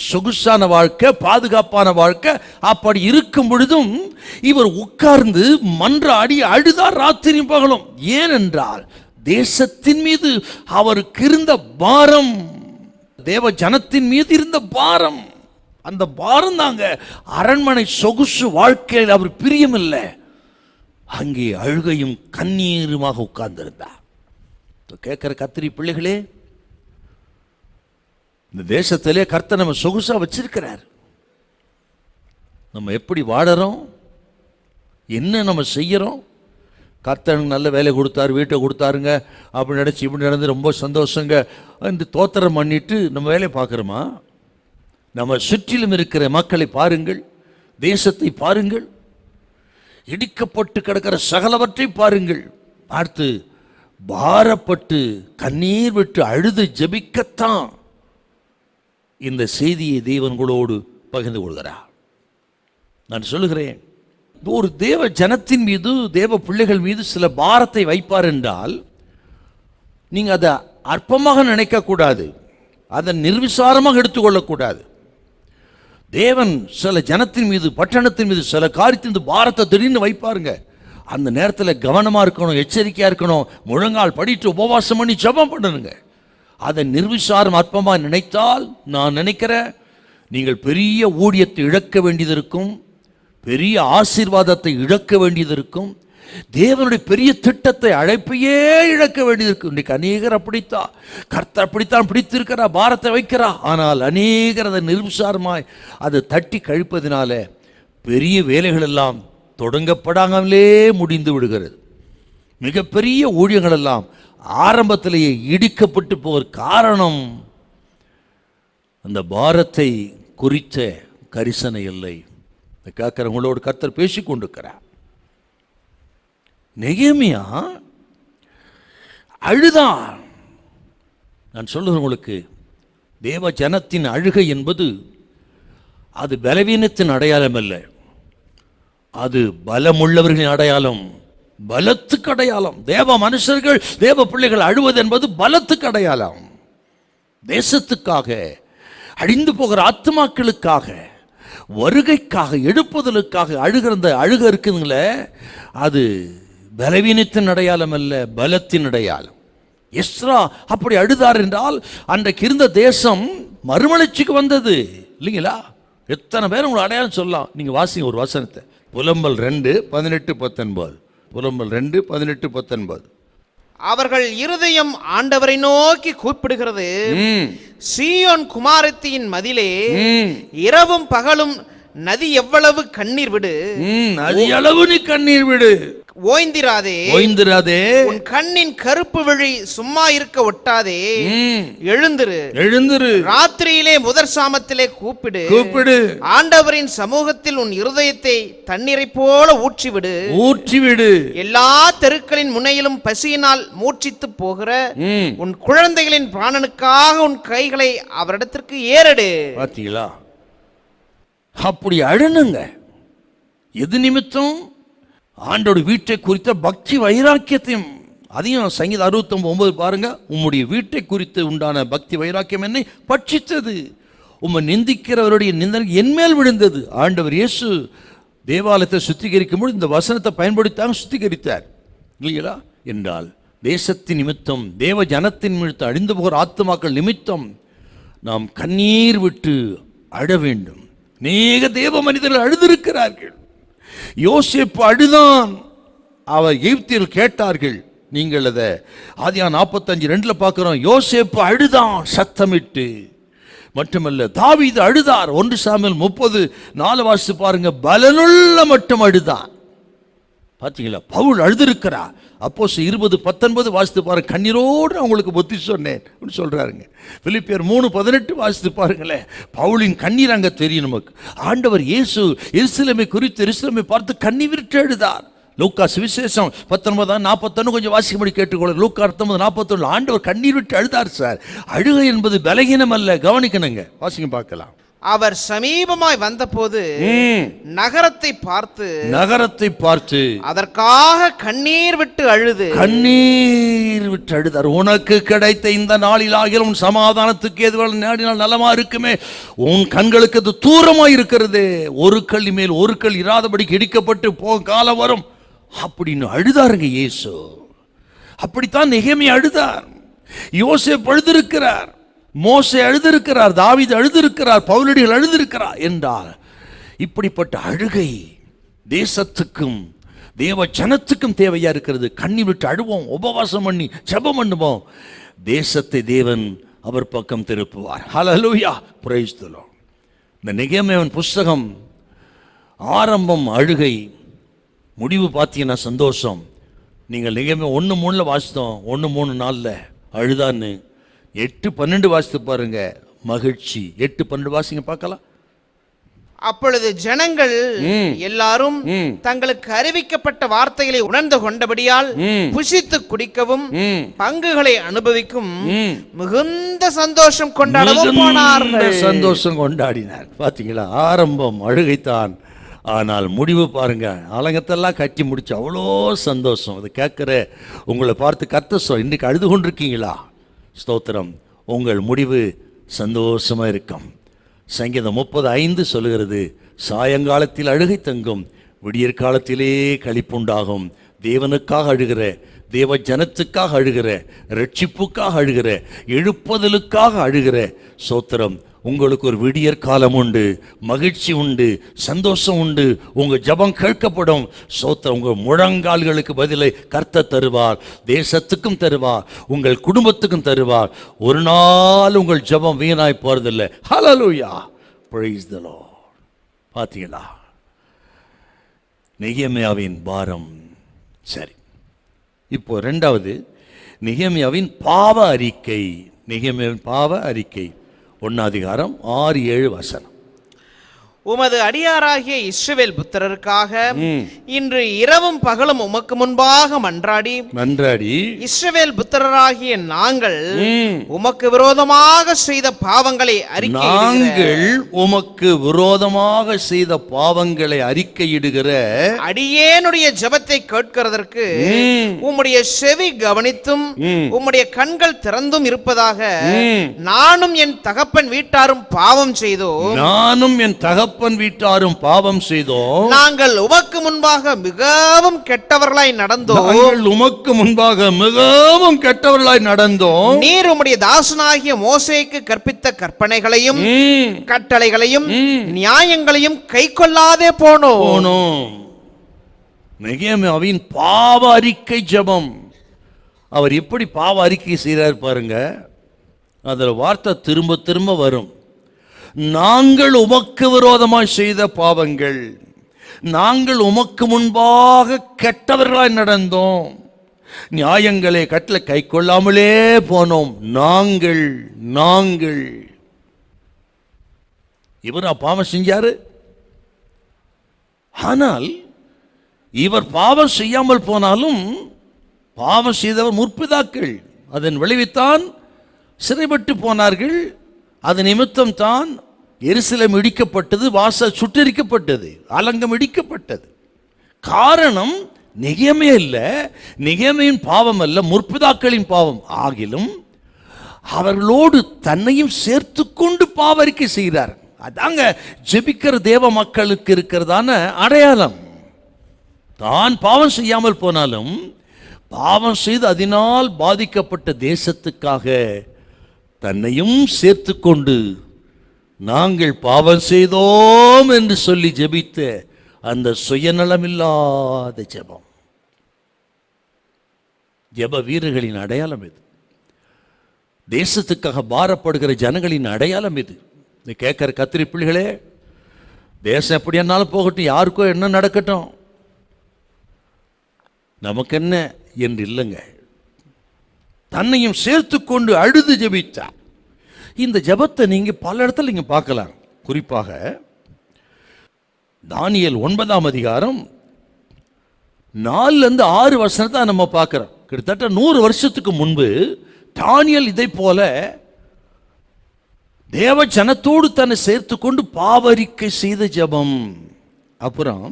சொகுசான வாழ்க்கை, பாதுகாப்பான வாழ்க்கை. அப்படி இருக்கும் பொழுதும் இவர் உட்கார்ந்து மன்றாடி அழுதார் ராத்திரியும் பகலும். ஏனென்றால் தேசத்தின் மீது அவருக்கு இருந்த பாரம், தேவ ஜனத்தின் மீது இருந்த பாரம், அந்த பாரம் தாங்க. அரண்மனை சொகுசு வாழ்க்கையில் அவர் பிரியமில்லை, அங்கே அழுகையும் கண்ணீருமாக உட்கார்ந்திருந்தார். கேட்கிற கத்திரி பிள்ளைகளே, இந்த தேசத்திலே கர்த்தர் நம்ம சொகுசா வச்சிருக்கிறார். நம்ம எப்படி வாழறோம், என்ன நம்ம செய்யறோம்? கர்த்தனுக்கு நல்ல வேலை கொடுத்தாரு, வீட்டை கொடுத்தாருங்க அப்படி நினைச்சு இப்படி நடந்து ரொம்ப சந்தோஷங்க இந்த தோத்திரம் பண்ணிட்டு நம்ம வேலையை பார்க்குறோமா? நம்ம சுற்றிலும் இருக்கிற மக்களை பாருங்கள், தேசத்தை பாருங்கள், இடிக்கப்பட்டு கிடக்கிற சகலவற்றை பாருங்கள். பார்த்து பாரப்பட்டு கண்ணீர் விட்டு அழுது ஜெபிக்கத்தான் இந்த செய்தியை தேவன்களோடு பகிர்ந்து கொள்கிறார். நான் சொல்லுகிறேன், ஒரு தேவ ஜனத்தின் மீது, தேவ பிள்ளைகள் மீது சில பாரத்தை வைப்பார் என்றால் நீங்க அதை அற்பமாக நினைக்க கூடாது, அதை நிர்விசாரமாக எடுத்துக்கொள்ளக்கூடாது. தேவன் சில ஜனத்தின் மீது, பட்டணத்தின் மீது சில காரியத்தின் மீது பாரத்தை திடீர்னு வைப்பாருங்க. அந்த நேரத்தில் கவனமா இருக்கணும், எச்சரிக்கையா இருக்கணும், முழங்கால் படிட்டு உபவாசம் பண்ணி ஜெபம் பண்ணணுங்க. அதை நிர்விசாரம் அற்பமாக நினைத்தால் நான் நினைக்கிறேன் நீங்கள் பெரிய ஊழியத்தை இழக்க வேண்டியது இருக்கும், பெரிய ஆசீர்வாதத்தை இழக்க வேண்டியது இருக்கும், தேவனுடைய பெரிய திட்டத்தை, அழைப்பையே இழக்க வேண்டியது இருக்கும். இன்றைக்கு அநேகர் அப்படித்தான், கர்த்தர் அப்படித்தான் பிடித்திருக்கிறா, பாரத்தை வைக்கிறா. ஆனால் அநேகர் அதை நிர்விசாரமாய் அதை தட்டி கழிப்பதினால பெரிய வேலைகள் எல்லாம் தொடங்கப்படாமலே முடிந்து விடுகிறது. மிகப்பெரிய ஊழியங்கள் எல்லாம் ஆரம்பத்திலேயே இடிக்கப்பட்டு போவதற்கு காரணம் அந்த பாரத்தை குறித்த கரிசனை இல்லை. கேட்கிறவங்களோடு கர்த்தர் பேசிக் கொண்டிருக்கிறார். நெகேமியா அழுதான். நான் சொல்லுறேன் உங்களுக்கு, தேவ ஜனத்தின் அழுகை என்பது அது பலவீனத்தின் அடையாளம் அல்ல, அது பலமுள்ளவர்களின் அடையாளம். பலத்துக்கு அடையாளம். தேவ மனுஷர்கள் தேவ பிள்ளைகள் அழுவது என்பது பலத்துக்கு அடையாளம். தேசத்துக்காக, அழிந்து போகிற ஆத்துமாக்களுக்காக, வருகைக்காக, எடுப்புதலுக்காக அழுகிற அந்த அழுக இருக்குதுங்களே, அது பலவீனத்தின் அடையாளம் அல்ல, பலத்தின் அடையாளம். எஸ்ரா அப்படி அழுதார் என்றால் அன்றைக்கு இருந்த தேசம் மறுமலர்ச்சிக்கு வந்தது இல்லைங்களா? எத்தனை பேர் உங்களை அடையாளம் சொல்லலாம். நீங்க வாசிங்க ஒரு வசனத்தை, புலம்பல் 2:18-19. புலம்பல் 2:18-19. அவர்கள் இருதயம் ஆண்டவரை நோக்கி கூப்பிடுகிறது. சீயோன் குமாரத்தியின் மதிலே இரவும் பகலும் நதி எவ்வளவு கண்ணீர் விடு, நதி அளவு நீ கண்ணீர் விடு, ஓய்ந்திராதே, ஓய்ந்திராதே, உன் கண்ணின் கருப்பு விழி சும்மா இருக்க ஒட்டாதே, எழுந்திரு, எழுந்திரு, ராத்திரியிலே முதற் சாமத்திலே கூப்பிடு, கூப்பிடு, ஆண்டவரின் சமூகத்தில் உன் இருதயத்தை தண்ணீரை போல ஊற்றிவிடு, ஊற்றிவிடு, எல்லா தெருக்களின் முனையிலும் பசியினால் மூர்ச்சித்து போகிற உன் குழந்தைகளின் பிராணனுக்காக உன் கைகளை அவரிடத்திற்கு ஏறடு. பாத்தீங்களா? அப்படி அழனுங்க. எது நிமித்தம்? ஆண்டோட வீட்டை குறித்த பக்தி வைராக்கியத்தையும், அதையும் சங்கீதம் 69 பாருங்க. உம்முடைய வீட்டை குறித்து உண்டான பக்தி வைராக்கியம் என்னை பட்சித்தது, உம்மை நிந்திக்கிறவருடைய நிந்தனை என்மேல் விழுந்தது. ஆண்டவர் இயேசு தேவாலயத்தை சுத்திகரிக்கும் பொழுது இந்த வசனத்தை பயன்படுத்தாங்க, சுத்திகரித்தார் இல்லைங்களா? என்றால் தேசத்தின் நிமித்தம், தேவ ஜனத்தின் நிமித்தம், அழிந்து போகிற ஆத்துமாக்கள் நிமித்தம் நாம் கண்ணீர் விட்டு அழ வேண்டும். அநேக தேவ மனிதர்கள் அழுதிருக்கிறார்கள். யோசேப்பு அழுதான். அவர் எகிப்தில் கேட்டார்கள். நீங்கள் அதை ஆதியாகமம் 45:2 பார்க்கிறோம். யோசேப்பு அழுதான் சத்தமிட்டு. மட்டுமல்ல, தாவீது அழுதார். 1 சாமுவேல் 30:4 வாசித்து பாருங்க. பலனுள்ள மட்டும் அழுதான். பார்த்தீங்களா? பவுல் அழுதிருக்கிறார். அப்போஸ்தலர் 20:19 வாசித்து பாருங்க. கண்ணீரோடு அவங்களுக்கு புத்தி சொன்னேன் சொல்றாருங்க. பிலிப்பியர் 3:18 வாசித்து பாருங்களேன். பவுலின் கண்ணீர் அங்க தெரியும் நமக்கு. ஆண்டவர் இயேசு எருசலேமை குறித்து, எருசலேமை பார்த்து கண்ணீர் விட்டு எழுதார். லூக்கா சுவிசேஷம் 19:41 கொஞ்சம் வாசிக்கும்படி கேட்டுக்கொள்ள. லூக்கா 19:41 ஆண்டவர் கண்ணீர் விட்டு அழுதார் சார். அழுகை என்பது பலகீனம் அல்ல, கவனிக்கணுங்க. வாசிங்க பார்க்கலாம். அவர் சமீபமாய் வந்தபோது நகரத்தை பார்த்து அதற்காக கண்ணீர் விட்டு அழுதார். உனக்கு கிடைத்த இந்த நாளில் ஆகிலும் உன் சமாதானத்துக்கு எதுவாக நாடினால் நலமா இருக்குமே, உன் கண்களுக்கு அது தூரமா இருக்கிறது. ஒரு கல் மேல் ஒரு கல் இராதபடிக்கு இடிக்கப்பட்டு போக காலம் வரும் அப்படின்னு அழுதாருங்க இயேசு. அப்படித்தான் நெகேமியா அழுதார். யோசேப்பு அழுதிருக்கிறார், மோசே அழுதிருக்கிறார், தாவீது அழுதிருக்கிறார், பவுலடிகள் அழுதிருக்கிறார் என்றால் இப்படிப்பட்ட அழுகை தேசத்துக்கும் தேவ ஜனத்துக்கும் தேவையா இருக்கிறது. கண்ணீர் விட்டு அழுவோம், உபவாசம் பண்ணி ஜெபம் பண்ணுவோம். தேசத்தை தேவன் அவர் பக்கம் திருப்புவார். ஹல்லேலூயா, பிரைஸ் தி லார்ட். இந்த நெகேமியாவின் புஸ்தகம் ஆரம்பம் அழுகை, முடிவு பார்த்தீங்கன்னா சந்தோஷம். நீங்கள் நெகேமியா 1:3 வாசித்தோம், 1:3 அழுதான்னு. 8:12 வாசித்து பாருங்க, மகிழ்ச்சி. 8:12 வாசிங்க பார்க்கலாம். அப்பொழுது ஜனங்கள் எல்லாரும் தங்களுக்கு அறிவிக்கப்பட்ட வார்த்தைகளை உணர்ந்து கொண்டபடியால் புசித்து குடிக்கவும் பங்குகளை அனுபவிக்கும் மிகுந்த சந்தோஷம் கொண்டாடவும் போனார்கள். சந்தோஷம் கொண்டாடினார். பாத்தீங்களா? ஆரம்பம் அழுகைத்தான், ஆனால் முடிவு பாருங்க, அலங்கத்தெல்லாம் கட்டி முடிச்சு அவ்வளோ சந்தோஷம். அது கேட்கிற உங்களை பார்த்து கர்த்தர் இன்னைக்கு அழுது கொண்டிருக்கீங்களா? ஸ்தோத்திரம். உங்கள் முடிவு சந்தோஷமா இருக்கும். சங்கீதம் 30:5 சொல்லுகிறது, சாயங்காலத்தில் அழுகை தங்கும், விடியற் காலத்திலே களிப்புண்டாகும். தேவனுக்காக அழுகிற, தேவ ஜனத்துக்காக அழுகிற, ரட்சிப்புக்காக அழுகிற, எழுப்புதலுக்காக அழுகிற ஸ்தோத்திரம். உங்களுக்கு ஒரு விடியற் காலம் உண்டு, மகிழ்ச்சி உண்டு, சந்தோஷம் உண்டு. உங்க ஜெபம் கேட்கப்படும். ஸ்தோத்திரம். உங்கள் முழங்கால்களுக்கு பதிலை கர்த்தர் தருவார். தேசத்துக்கும் தருவார், உங்கள் குடும்பத்துக்கும் தருவார். ஒரு நாள் உங்கள் ஜெபம் வீணாய் போறதில்லை. ஹல்லேலூயா, பிரைஸ் தி லார்ட். பாத்தீங்களா? நெகேமியாவின் பாரம். சரி, இப்போ 2வது நெகேமியாவின் பாவ அறிக்கை. நெகேமியாவின் பாவ அறிக்கை 1 அதிகாரம் 6-7 வசனம். உமது அடியாராகிய இஸ்ரவேல் புத்திரருக்காக இன்று இரவும் பகலும் உமக்கு முன்பாக மன்றாடி இஸ்ரவேல் புத்திரராகிய நாங்கள் உமக்கு விரோதமாக செய்த பாவங்களை அறிக்கையிடுகிற அடியேனுடைய ஜெபத்தை கேட்கிறதற்கு உம்முடைய செவி கவனித்தும் உம்முடைய கண்கள் திறந்தும் இருப்பதாக நானும் என் தகப்பன் வீட்டாரும் பாவம் பாவம் செய்தோம். நாங்கள் உமக்கு முன்பாக மிகவும் கெட்டவர்களாய் நடந்தோம். நீர் உம்முடைய தாசனாகிய மோசேக்கு கற்பித்த கற்பனைகளையும் கட்டளைகளையும் நியாயங்களையும் கைக்கொள்ளாதே போனோம். நெகேமியாவின் பாவ அறிக்கை ஜெபம். அவர் எப்படி பாவ அறிக்கை செய்றார் பாருங்க. அதுல வார்த்தை திரும்ப திரும்ப வரும். நாங்கள் உமக்கு விரோதமாய் செய்த பாவங்கள், நாங்கள் உமக்கு முன்பாக கெட்டவர்களாய் நடந்தோம், நியாயங்களை கட்டளை கை கொள்ளாமலே போனோம். நாங்கள் இவர் பாவம் செஞ்சாரு. ஆனால் இவர் பாவம் செய்யாமல் போனாலும் பாவம் செய்தவர் முற்பிதாக்கள். அதன் விளைவித்தான் சிறைப்பட்டு போனார்கள். அது நிமித்தம் தான் எருசலேம் இடிக்கப்பட்டது, வாசல் சுட்டரிக்கப்பட்டது, அலங்கம் இடிக்கப்பட்டது. காரணம் நெகேமியா இல்ல, நெகேமியின் பாவம் அல்ல, முற்பிதாக்களின் பாவம். ஆகிலும் அவர்களோடு தன்னையும் சேர்த்து கொண்டு பாவரிக்கை செய்கிறார். அதாங்க ஜெபிக்கிற தேவ மக்களுக்கு இருக்கிறதான அடையாளம். தான் பாவம் செய்யாமல் போனாலும் பாவம் செய்து அதனால் பாதிக்கப்பட்ட தேசத்துக்காக தன்னையும் சேர்த்து கொண்டு நாங்கள் பாவம் செய்தோம் என்று சொல்லி ஜெபித்த அந்த சுயநலமில்லாத ஜெபம், ஜெப வீரர்களின் அடையாளம் இது. தேசத்துக்காக பாரப்படுகிற ஜனங்களின் அடையாளம் இது. நீ கேட்கிற கத்திரி பிள்ளைகளே, தேசம் எப்படி என்னாலும் போகட்டும், யாருக்கோ என்ன நடக்கட்டும், நமக்கு என்ன என்று இல்லைங்க. தன்னையும் சேர்த்து கொண்டு அழுது ஜெபித்தார். இந்த ஜெபத்தை நீங்க பல இடத்துல நீங்க பார்க்கலாம். குறிப்பாக தானியேல் 9ஆம் அதிகாரம் 4-6 வசனத்தை நம்ம பார்க்கிறோம். கிட்டத்தட்ட 100 வருஷத்துக்கு முன்பு தானியேல் இதை போல தேவ ஜனத்தோடு தன்னை சேர்த்து கொண்டு பாவரிக்கை செய்த ஜெபம். அப்புறம்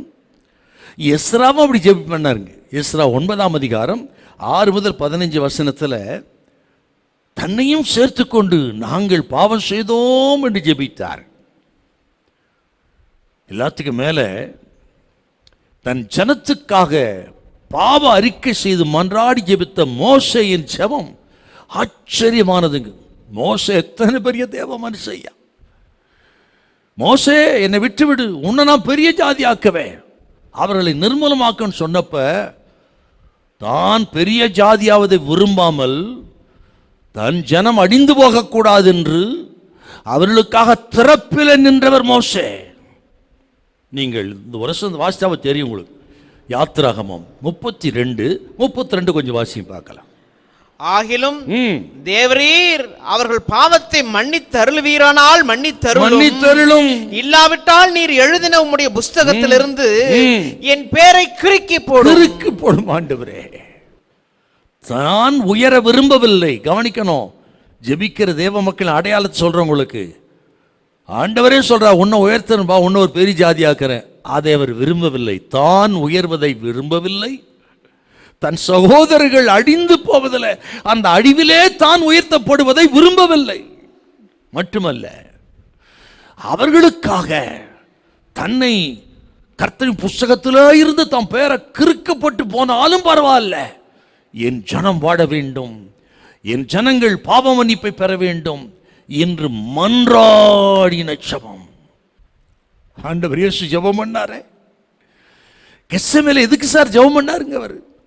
எஸ்ராவும் அப்படி ஜெபம் பண்ணாருங்க. எஸ்ரா 9ஆம் அதிகாரம் 6-15 வசனத்துல தன்னையும் சேர்த்து கொண்டு நாங்கள் பாவம் செய்தோம் என்று ஜெபித்தார். எல்லாத்துக்கும் மேல தன் ஜனத்துக்காக பாவ அறிக்கை செய்து மன்றாடி ஜெபித்த மோசேயின் ஜெபம் ஆச்சரியமானதுங்க. மோசே எத்தனை பெரிய தேவ மனுஷையா. மோசே என்னை விட்டுவிடு, உன்னை நான் பெரிய ஜாதி ஆக்குவேன், அவர்களை நிர்மூலமாக்கன்னு சொன்னப்ப தான் பெரிய ஜாதியாவதை விரும்பாமல் தன் ஜனம் அடிந்து போகக்கூடாது என்று அவர்களுக்காக திறப்பில் நின்றவர் மோசே. நீங்கள் இந்த வருஷம் வாசித்தாவ தெரியும் உங்களுக்கு. யாத்திராகமம் 32 கொஞ்சம் வாசியும் பார்க்கலாம். ஆகிலும் தேவரீர் அவர்கள் பாவத்தை மன்னித்தருளுவீரானால் மன்னித்தருளும், இல்லாவிட்டால் நீர் எழுதின உம்முடைய புஸ்தகத்திலிருந்து என் பேரை கிறுக்கி போடும். ஆண்டவரே, தான் உயர விரும்பவில்லை. கவனிக்கணும், ஜெபிக்கிற தேவ மக்கள் அடையாளத்தை சொல்றேன் உங்களுக்கு. ஆண்டவரே சொல்றா, உன்னை உயர்த்தணும்பா, உன்னை ஒரு பெரிய ஜாதி ஆக்குறேன். அதை அவர் விரும்பவில்லை. தான் உயர்வதை விரும்பவில்லை. தன் சகோதரர்கள் அழிந்து போவதில் அந்த அழிவிலே தான் உயர்த்தப்படுவதை விரும்பவில்லை. மட்டுமல்ல, அவர்களுக்காக தன்னை கர்த்தரின் புஸ்தகத்திலே இருந்து தம் பேரை கிறுக்கப்பட்டு போனாலும் பரவாயில்ல, என் ஜனம் வாழ வேண்டும், என் ஜனங்கள் பாவ மன்னிப்பை பெற வேண்டும் என்று மன்றாடின ஜெபம். ஆண்டவர் இயேசு ஜெபம் பண்ணாரே, கெத்செமனேல எதுக்கு சார் ஜெபம் பண்ணாருங்க?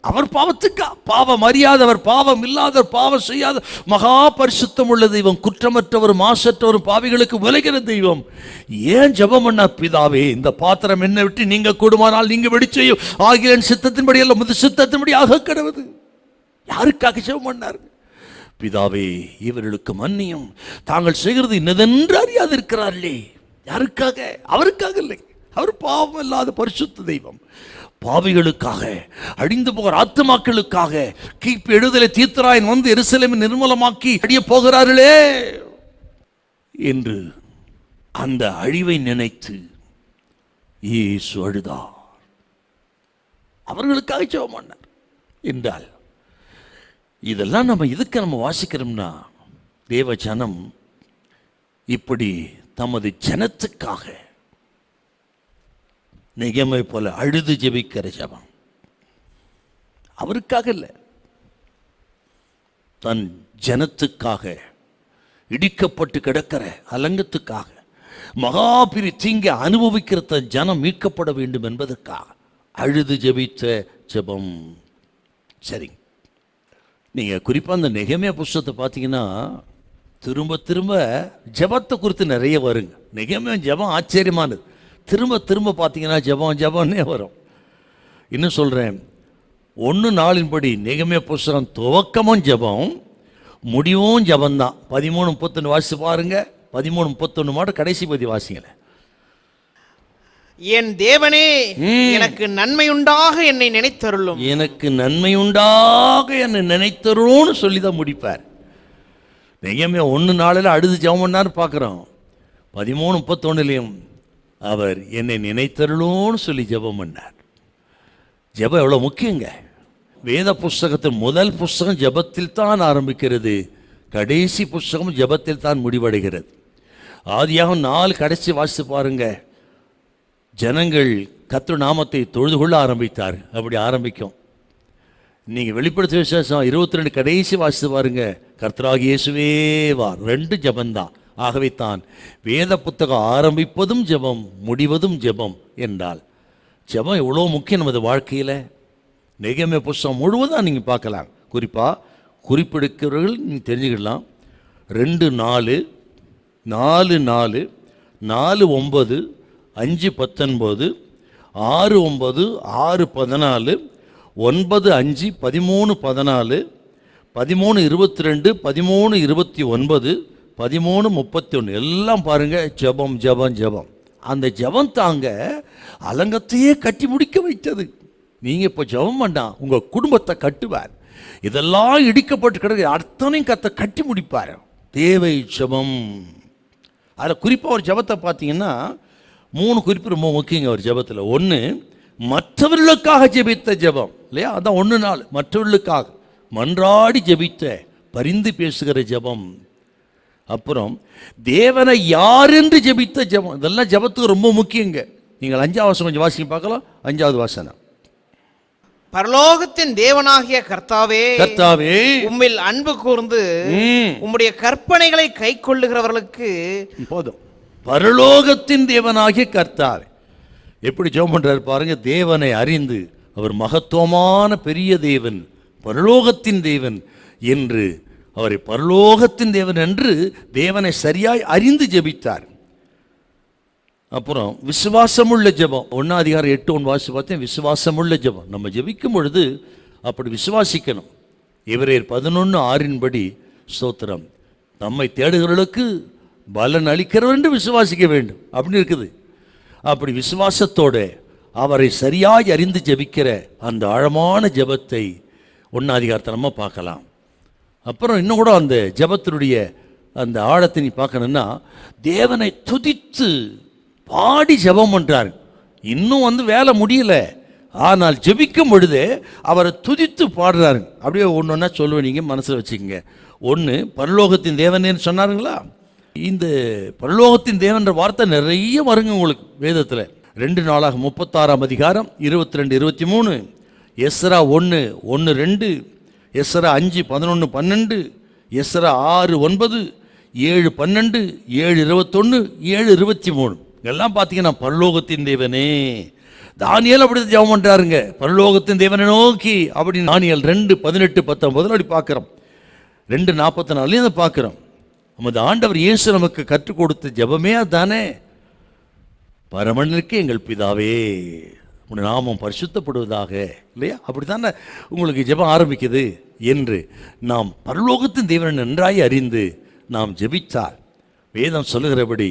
அவர் பாவத்துக்கா? பாவம் அறியாதவர், பாவம் இல்லாதவர், பாவம் செய்யாத மகா பரிசுத்தம் உள்ள தெய்வம், குற்றமற்றவர், மாசற்றவர், பாவிகளுக்கு விலகிற தெய்வம். ஏன் ஜெபம் பண்ணார்? பிதாவே, இந்த பாத்திரம் என்ன விட்டு நீங்க கூடுமானால் நீங்க வெடிச்சையும் ஆகிய சித்தத்தின்படி அல்ல முது சித்தத்தின்படி ஆக கடவுது. யாருக்காக ஜெபம் பண்ணார்? பிதாவே, இவர்களுக்கு மன்னியும், தாங்கள் செய்கிறது இன்னதென்று அறியாது இருக்கிறார்களே. யாருக்காக? அவருக்காக இல்லை. அவர் பாவம் இல்லாத பரிசுத்த தெய்வம். பாவிகளுக்காக, அழிந்து போகிற ஆத்துமாக்களுக்காக கிபி 70 தீர்த்தராயன் வந்து எருசலேமை நிர்மூலமாக்கி அழிய போகிறார்களே என்று அந்த அழிவை நினைத்து இயேசு அழுதார். அவர்களுக்காக ஜெபம் பண்ணார் என்றால், இதெல்லாம் நம்ம வாசிக்கிறோம்னா, தேவ ஜனம் இப்படி தமது ஜனத்துக்காக நெகேமியா போல அழுது ஜெபிக்கிற ஜெபம். அவருக்காக இல்லை, தன் ஜனத்துக்காக, இடிக்கப்பட்டு கிடக்கிற அலங்கத்துக்காக, மகாபிரி தீங்கை அனுபவிக்கிற தன் ஜனம் மீட்கப்பட வேண்டும் என்பதற்காக அழுது ஜெபித்த ஜெபம். சரி, நீங்கள் குறிப்பாக அந்த நெகேமியா புஸ்தகத்தை பார்த்தீங்கன்னா திரும்ப திரும்ப ஜெபத்தை குறித்து நிறைய வருங்க. நெகேமியா ஜெபம் ஆச்சரியமானது. திரும்ப திரும்ப பார்த்தீங்கன்னா ஜெபம்னே வரும். இன்னும் சொல்கிறேன், 1:4 நெகேமியா புஸ்தகம் துவக்கமும் ஜெபம், முடிவும் ஜெபந்தான். 13:31 வாசித்து பாருங்க. 13:31 மாட்டு கடைசி பதி வாசிங்களேன். என் தேவனே, எனக்கு நன்மையுண்டாக என்னை நினைத்தருளும். எனக்கு நன்மையுண்டாக என்னை நினைத்தருளும்னு சொல்லி தான் முடிப்பார். நெகேமியா 1:4 அழுது ஜெபம் பண்ணார் பார்க்குறோம். 13:31 அவர் என்னை நினைத்தருளும்னு சொல்லி ஜெபம் பண்ணார். ஜெபம் எவ்வளோ முக்கியங்க. வேத புஸ்தகத்தின் முதல் புஸ்தகம் ஜெபத்தில் தான் ஆரம்பிக்கிறது, கடைசி புஸ்தகம் ஜெபத்தில் தான் முடிவடைகிறது. ஆதியாகமம் 4 கடைசி வாசித்து பாருங்க. ஜனங்கள் கர்த்தர் நாமத்தை தொழுது கொள்ள ஆரம்பித்தார். அப்படி ஆரம்பிக்கும். நீங்கள் வெளிப்படுத்தின விசேஷம் 22 கடைசி வாசித்து பாருங்க. கர்த்தராகிய இயேசுவே வார், 2 ஜெபந்தான். ஆகவே தான் வேத புத்தகம் ஆரம்பிப்பதும் ஜெபம், முடிவதும் ஜெபம் என்றால் ஜெபம் எவ்வளோ முக்கியம் நமது வாழ்க்கையில். நெகேமியா புஸ்தகம் முழுவதும் நீங்கள் பார்க்கலாம். குறிப்பாக குறிப்பெடுக்கிறவர்கள் நீங்கள் தெரிஞ்சுக்கலாம். 2:4, 4:4, 4:9, 5:19, 6:9, 6:14, 9:5, 13:14, 13:22, 13:29, 13:31 எல்லாம் பாருங்க ஜெபம் ஜெபம் ஜெபம். அந்த ஜெபம் தாங்க அலங்கத்தையே கட்டி முடிக்க வைத்தது. நீங்கள் இப்போ ஜெபம் பண்ணா உங்கள் குடும்பத்தை கட்டுவார். இதெல்லாம் இடிக்கப்பட்டு கிடக்கு அத்தனையும் கட்டி முடிப்பார். தேவை ஜெபம். அதில் குறிப்பாக ஒரு ஜெபத்தை பார்த்தீங்கன்னா 3 குறிப்பு ரொம்ப முக்கியங்க ஒரு ஜெபத்தில். 1, மற்றவர்களுக்காக ஜெபித்த ஜெபம் இல்லையா, அதான் 1:4. மற்றவர்களுக்காக மன்றாடி ஜெபித்த, பரிந்து பேசுகிற ஜெபம். அப்புறம் தேவனை யார் என்று ஜெபித்த ஜெபம். இதெல்லாம் ஜெபத்துக்கு ரொம்ப முக்கியங்க. நீங்கள் 5வது வசனம் கொஞ்சம் வாசிக்க பார்க்கலாம். 5வது வசனம். பரலோகத்தின் தேவனாகிய கர்த்தாவே, கர்த்தாவே, உம்மில் அன்பு கூர்ந்து உம்முடைய கற்பனைகளை கை கொள்ளுகிறவர்களுக்கு போதும். பரலோகத்தின் தேவனாகிய கர்த்தாவே, எப்படி ஜெபம் பண்றாரு பாருங்க. தேவனை அறிந்து, அவர் மகத்துவமான பெரிய தேவன், பரலோகத்தின் தேவன் என்று, அவரை பரலோகத்தின் தேவன் என்று தேவனை சரியாய் அறிந்து ஜெபித்தார். அப்புறம் விசுவாசமுள்ள ஜெபம். 1 அதிகாரம் 8:1 வாசி பார்த்தேன். விசுவாசமுள்ள ஜெபம். நம்ம ஜெபிக்கும் பொழுது அப்படி விசுவாசிக்கணும். எபிரேயர் 11:6 ஸ்தோத்திரம், நம்மை தேடுகிறவர்களுக்கு பலன் அளிக்கிறவர் என்று விசுவாசிக்க வேண்டும் அப்படின்னு இருக்குது. அப்படி விசுவாசத்தோடு அவரை சரியாய் அறிந்து ஜெபிக்கிற அந்த ஆழமான ஜெபத்தை 1 அதிகாரத்தை நம்ம பார்க்கலாம். அப்புறம் இன்னும் கூட அந்த ஜெபத்தினுடைய அந்த ஆழத்தை நீ பார்க்கணுன்னா, தேவனை துதித்து பாடி ஜெபம் பண்ணுறாரு. இன்னும் வேலை முடியல, ஆனால் ஜெபிக்கும் பொழுது அவரை துதித்து பாடுறாரு. அப்படியே ஒன்று சொல்லுவேன், நீங்கள் மனசில் வச்சுக்கோங்க. 1, பரலோகத்தின் தேவனேன்னு சொன்னாருங்களா. இந்த பரலோகத்தின் தேவன்ற வார்த்தை நிறைய வருங்க உங்களுக்கு வேதத்தில். 2 நாளாக 36 அதிகாரம் 22, 23, எஸ்ரா 1, 1, 2, எஸ்ரா 5, 11, 12, எஸ்ரா 6, 9, 7, 12, 7, 21, 7, 23 எல்லாம் பார்த்தீங்கன்னா பரலோகத்தின் தேவனே. தானியேல் அப்படி ஜெபம் பண்ணுறாருங்க, பரலோகத்தின் தேவனை நோக்கி. அப்படி தானியேல் 2, 18, 19 அப்படி பார்க்குறோம். 2:44 பார்க்குறோம். நமது ஆண்டவர் இயேசு நமக்கு கற்றுக் கொடுத்த ஜெபமே அதுதானே. பரமனுக்கு எங்கள் பிதாவே, உன் நாமம் பரிசுத்தப்படுவதாக, இல்லையா? அப்படி தானே உங்களுக்கு ஜெபம் ஆரம்பிக்குது. என்று நாம் பரலோகத்தின் தேவனை நன்றாய் அறிந்து நாம் ஜெபித்தால் வேதம் சொல்லுகிறபடி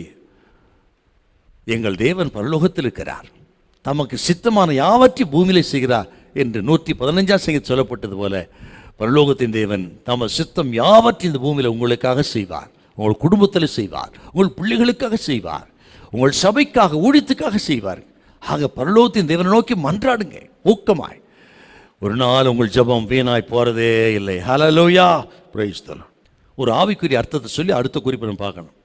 எங்கள் தேவன் பரலோகத்தில் இருக்கிறார், தமக்கு சித்தமான யாவற்றையும் பூமியிலே செய்கிறார் என்று 115 சங்கீதத்தில் சொல்லப்பட்டது போல பரலோகத்தின் தேவன் தமது சித்தம் யாவற்றையும் இந்த பூமியில் உங்களுக்காக செய்வார், உங்கள் குடும்பத்தில் செய்வார், உங்கள் பிள்ளைகளுக்காக செய்வார், உங்கள் சபைக்காக ஊழியத்துக்காக செய்வார். ஆக பரலோகத்தின் தேவனை நோக்கி மன்றாடுங்க ஊக்கமாய். ஒரு நாள் உங்கள் ஜெபம் வீணாய் போறதே இல்லை. ஹல்லேலூயா, பிரைஸ் தி லார்ட். ஒரு ஆவிக்குரிய அர்த்தத்தை சொல்லி அடுத்த குறிப்பை நம்ம பார்க்கணும்.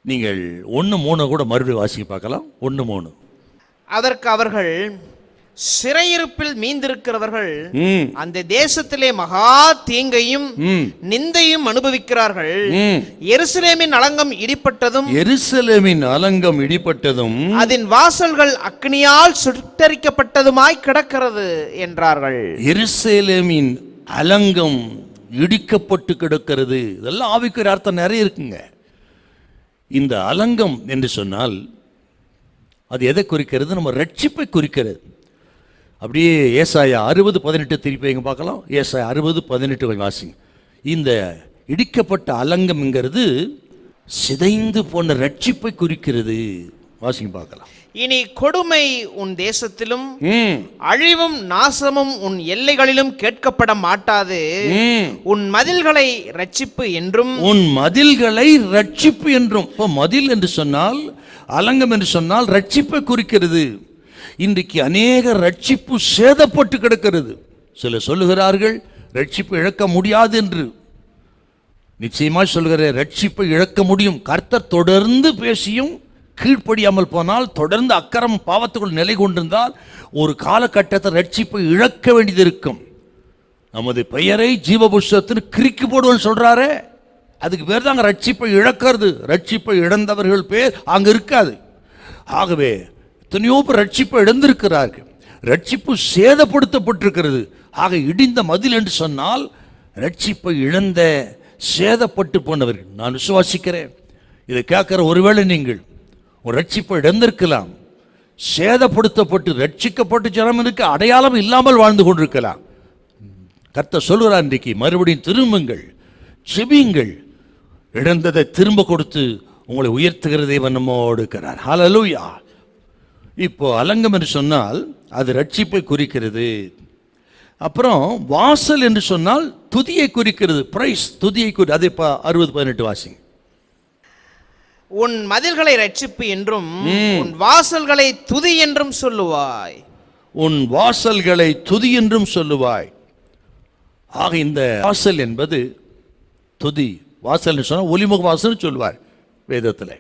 நீங்கள் 1:3 கூட மறுபடியும் வாசிக்க பார்க்கலாம். 1:3. அதற்கு அவர்கள், சிறையிருப்பில் மீந்திருக்கிறவர்கள் அந்த தேசத்திலே மகா தீங்கையும் நிந்தையும் அனுபவிக்கிறார்கள். எருசலேமின் அலங்கம் இடிப்பட்டதும், எருசலேமின் அலங்கம் இடிப்பட்டதும், அதன் வாசல்கள் அக்னியால் சுட்டரிக்கப்பட்டதுமாய் கிடக்கிறது என்றார்கள். எருசலேமின் அலங்கம் இடிக்கப்பட்டு கிடக்கிறது. இதெல்லாம் ஆவிக்குரிய அர்த்தம் நிறைய இருக்குங்க. இந்த அலங்கம் என்று சொன்னால் அது எதை குறிக்கிறது? நம்ம ரட்சிப்பை குறிக்கிறது. அப்படியே ஏசாயா 60:18 திருப்பி எங்க பார்க்கலாம். ஏசாயா 60:18 வாசிங்க. இந்த இடிக்கப்பட்ட அலங்கம்ங்கிறது சிதைந்து போன ரட்சிப்பை குறிக்கிறது. வாசிங்க பார்க்கலாம். இனி கொடுமை உன் தேசத்திலும் அழிவும் நாசமும் உன் எல்லைகளிலும் கேட்கப்பட மாட்டாது. உன் மதில்களை ரட்சிப்பு என்றும், உன் மதில்களை ரட்சிப்பு என்றும். இப்போ மதில் என்று சொன்னால், அலங்கம் என்று சொன்னால் ரட்சிப்பை குறிக்கிறது. இன்றைக்கு அநேக ரட்சிப்பு சேதப்பட்டு கிடக்கிறது. சில சொல்லுகிறார்கள் ரட்சிப்பு இழக்க முடியாது என்று. நிச்சயமாக சொல்கிற ரட்சிப்பை இழக்க முடியும். கர்த்தர் தொடர்ந்து பேசியும் கீழ்ப்படியாமல் போனால், தொடர்ந்து அக்கிரம் பாவத்துக்குள் நிலை கொண்டிருந்தால் ஒரு காலகட்டத்தை ரட்சிப்பை இழக்க வேண்டியது இருக்கும். நமது பெயரை ஜீவபுஷ்டத்தில் கிறுக்கி போடுவோன்னு சொல்றாரே, அதுக்கு பேர் தாங்க ரட்சிப்பை இழக்கிறது. ரட்சிப்பை இழந்தவர்கள் பேர் அங்க இருக்காது. ஆகவே எத்தனையோ பேர் ரட்சிப்பை இழந்திருக்கிறார்கள். ரட்சிப்பு சேதப்படுத்தப்பட்டிருக்கிறது. ஆக இடிந்த மதில் என்று சொன்னால் ரட்சிப்பை இழந்த சேதப்பட்டு போனவர்கள். நான் விசுவாசிக்கிறேன், இதை கேட்கிற ஒருவேளை நீங்கள் ஒரு ரட்சிப்பை இழந்திருக்கலாம், சேதப்படுத்தப்பட்டு ரட்சிக்கப்பட்டு ஜனமனுக்கு அடையாளம் இல்லாமல் வாழ்ந்து கொண்டிருக்கலாம். கர்த்தர் சொல்கிறார், இன்றைக்கு மறுபடியும் திரும்புங்கள், செபியுங்கள், இழந்ததை திரும்ப கொடுத்து உங்களை உயர்த்துகிற தேவன் நம்மோடு இருக்கிறார். ஹல்லேலூயா. இப்போ அலங்கம் என்று சொன்னால் அது ரட்சிப்பை குறிக்கிறது. அப்புறம் வாசல் என்று சொன்னால் துதியை குறிக்கிறது. பிரைஸ், துதியை குறி. அது இப்போ 60:18 வாசிங்க. உன் மதில்களை ரட்சிப்பு என்றும் உன் வாசல்களை துதி என்றும் சொல்லுவாய். உன் வாசல்களை துதி என்றும் சொல்லுவாய். ஆக இந்த வாசல் என்பது துதி. வாசல் சொன்னால் ஒலிமுக வாசல் சொல்லுவார் வேதத்தில்.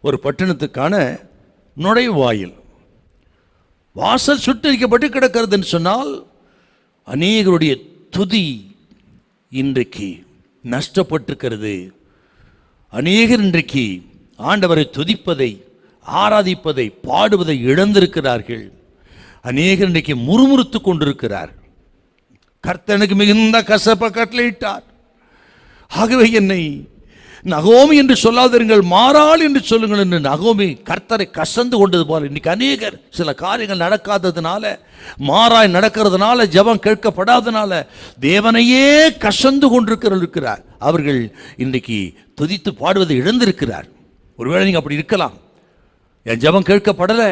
ஒரு பட்டணத்துக்கான நுழைவாயில். வாசல் சுட்டரிக்கப்பட்டு கிடக்கிறதுன்னு சொன்னால் அநேகருடைய துதி இன்றைக்கு நஷ்டப்பட்டிருக்கிறது. அநேகர் இன்றைக்கு ஆண்டவரை துதிப்பதை, ஆராதிப்பதை, பாடுவதை இழந்திருக்கிறார்கள். அநேகர் இன்றைக்கு முறுமுறுத்து கொண்டிருக்கிறார். கர்த்தர் எனக்கு மிகுந்த கசப்பை கட்டளையிட்டார், ஆகவே என்னை நகோமி என்று சொல்லாதிருங்கள், மாறாள் என்று சொல்லுங்கள் என்று நகோமி கர்த்தரை கசந்து கொண்டது போல இன்னைக்கு அநேகர் சில காரியங்கள் நடக்காததுனால, மாறாய் நடக்கிறதுனால, ஜெபம் கேட்கப்படாதனால தேவனையே கசந்து கொண்டிருக்கிறார். அவர்கள் இன்றைக்கு துதித்து பாடுவதை இழந்திருக்கிறார். ஒருவேளை நீங்கள் அப்படி இருக்கலாம். என் ஜெபம் கேட்கப்படலை,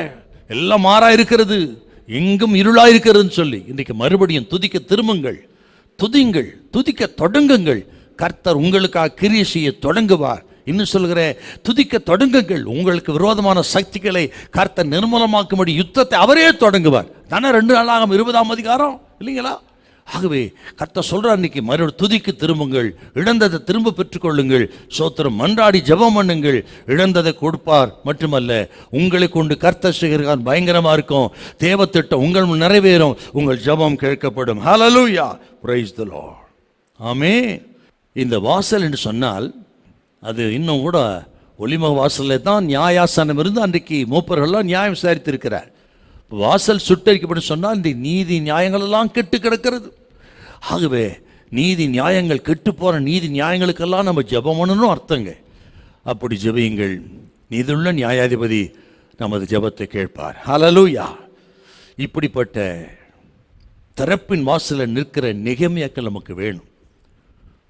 எல்லாம் மாறா இருக்கிறது, எங்கும் இருளா இருக்கிறதுன்னு சொல்லி இன்றைக்கு மறுபடியும் துதிக்க திரும்புங்கள், துதிங்கள், துதிக்க தொடங்குங்கள். கர்த்தர் உங்களுக்காக கிரியை செய்ய தொடங்குவார். இன்னும் சொல்கிறேன், துதிக்க தொடங்குங்கள். உங்களுக்கு விரோதமான சக்திகளை கர்த்தர் நிர்மூலமாக்கும்படி யுத்தத்தை அவரே தொடங்குவார். தானே 2 நாளாகும் 20ஆம் அதிகாரம் இல்லைங்களா? ஆகவே கர்த்தர் சொல்றார், இன்னைக்கு மறுபடியும் துதிக்கு திரும்புங்கள், இழந்ததை திரும்ப பெற்றுக்கொள்ளுங்கள், சோத்திரம் மன்றாடி ஜெபம் பண்ணுங்கள். இழந்ததை கொடுப்பார். மட்டுமல்ல, உங்களை கொண்டு கர்த்தர் செய்கிறார் பயங்கரமா இருக்கும். தேவத்திட்டம் உங்கள் நிறைவேறும், உங்கள் ஜெபம் கேட்கப்படும். ஹல்லேலூயா, பிரைஸ் தி லார்ட். ஆமென். இந்த வாசல் என்று சொன்னால் அது இன்னும் கூட ஒலிமுக வாசலில் தான் நியாயாசனம் இருந்து அன்றைக்கு மூப்பர்கள்லாம் நியாயம் விசாரித்திருக்கிறார். வாசல் சுட்டரிக்கப்பட்டு சொன்னால் இந்த நீதி நியாயங்கள் எல்லாம் கெட்டு கிடக்கிறது. ஆகவே நீதி நியாயங்கள் கெட்டு போகிற நீதி நியாயங்களுக்கெல்லாம் நம்ம ஜெபம் பண்ணணும் அர்த்தங்க. அப்படி ஜெபியுங்கள், நீதியுள்ள நியாயாதிபதி நமது ஜெபத்தை கேட்பார். ஹல்லேலூயா. இப்படிப்பட்ட திறப்பின் வாசலில் நிற்கிற நெகேமியாக்கள் நமக்கு வேணும்.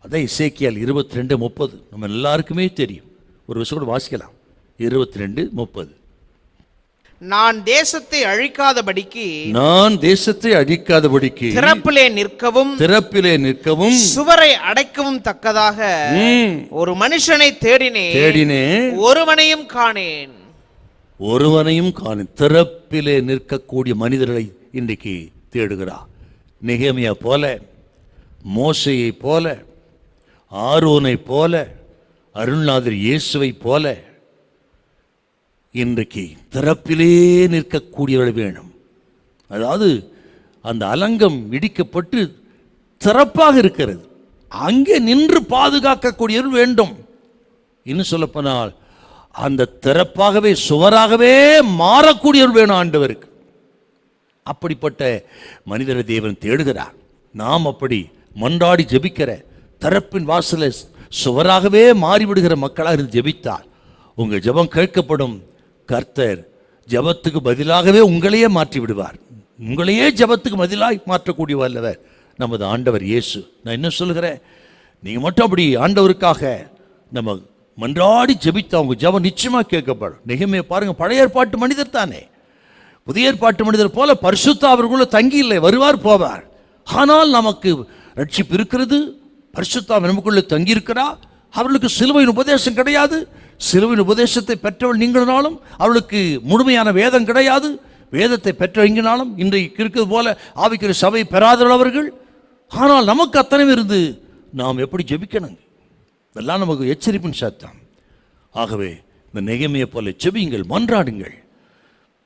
அதான் எசேக்கியேல் 22:30 நம்ம எல்லாருக்குமே தெரியும். ஒரு விஷயம் கூட வாசிக்கலாம். 22:30. நான் தேசத்தை அழிக்காதபடிக்கு திறப்பிலே நிற்கவும் சுவரை அடைக்கவும் தக்கதாக ஒரு மனுஷனை தேடினேன், ஒருவனையும் காணேன். திறப்பிலே நிற்கக்கூடிய மனிதர்களை இன்றைக்கு தேடுகிறார். நெகேமியா போல, மோசேயை போல, ஆரோனை போல, அருள்நாதர் இயேசுவை போல இன்றைக்கு திறப்பிலே நிற்கக்கூடியவர்கள் வேணும். அதாவது அந்த அலங்கம் இடிக்கப்பட்டு திறப்பாக இருக்கிறது, அங்கே நின்று பாதுகாக்கக்கூடியவர்கள் வேண்டும். இன்னும் சொல்லப்போனால் அந்த திறப்பாகவே சுவராகவே மாறக்கூடியவர்கள் வேணும் ஆண்டவருக்கு. அப்படிப்பட்ட மனிதரை தேவன் தேடுகிறார். நாம் அப்படி மன்றாடி ஜெபிக்கிற, திறப்பின் வாசலை சுவராகவே மாறிவிடுகிற மக்களாக இருந்து ஜெபித்தால் உங்கள் ஜெபம் கேட்கப்படும். கர்த்தர் ஜெபத்துக்கு பதிலாகவே உங்களையே மாற்றி விடுவார். உங்களையே ஜெபத்துக்கு பதிலாக மாற்றக்கூடிய வல்லவர் நமது ஆண்டவர் இயேசு. நான் என்ன சொல்கிறேன், நீங்கள் மட்டும் அப்படி ஆண்டவருக்காக நம்ம மன்றாடி ஜெபித்தா உங்கள் ஜெபம் நிச்சயமாக கேட்கப்படும். நெகேமியா பாருங்கள், பழைய ஏற்பாட்டு மனிதர் தானே, புதிய ஏற்பாட்டு மனிதர் போல பரிசுத்த அவர்களுக்குள்ள தங்கி இல்லை, வருவார் போவார். ஆனால் நமக்கு ரட்சிப்பு இருக்கிறது, பரிசுத்த நமக்குள்ள தங்கி இருக்கிறார். அவர்களுக்கு சிலுவையின் உபதேசம் கிடையாது. சிலுவையின் உபதேசத்தை பெற்றவள் நீங்களாலும் அவளுக்கு முழுமையான வேதம் கிடையாது. வேதத்தை பெற்றவங்கனாலும் இன்றைக்கு இருக்கிறது போல ஆவிக்கிற சபை பெறாதவர்கள். ஆனால் நமக்கு அத்தனை இருந்து நாம் எப்படி ஜெபிக்கணுங்க, இதெல்லாம் நமக்கு எச்சரிப்பின் சத்தம். ஆகவே இந்த நெகேமியா போல ஜெபியுங்கள், மன்றாடுங்கள்,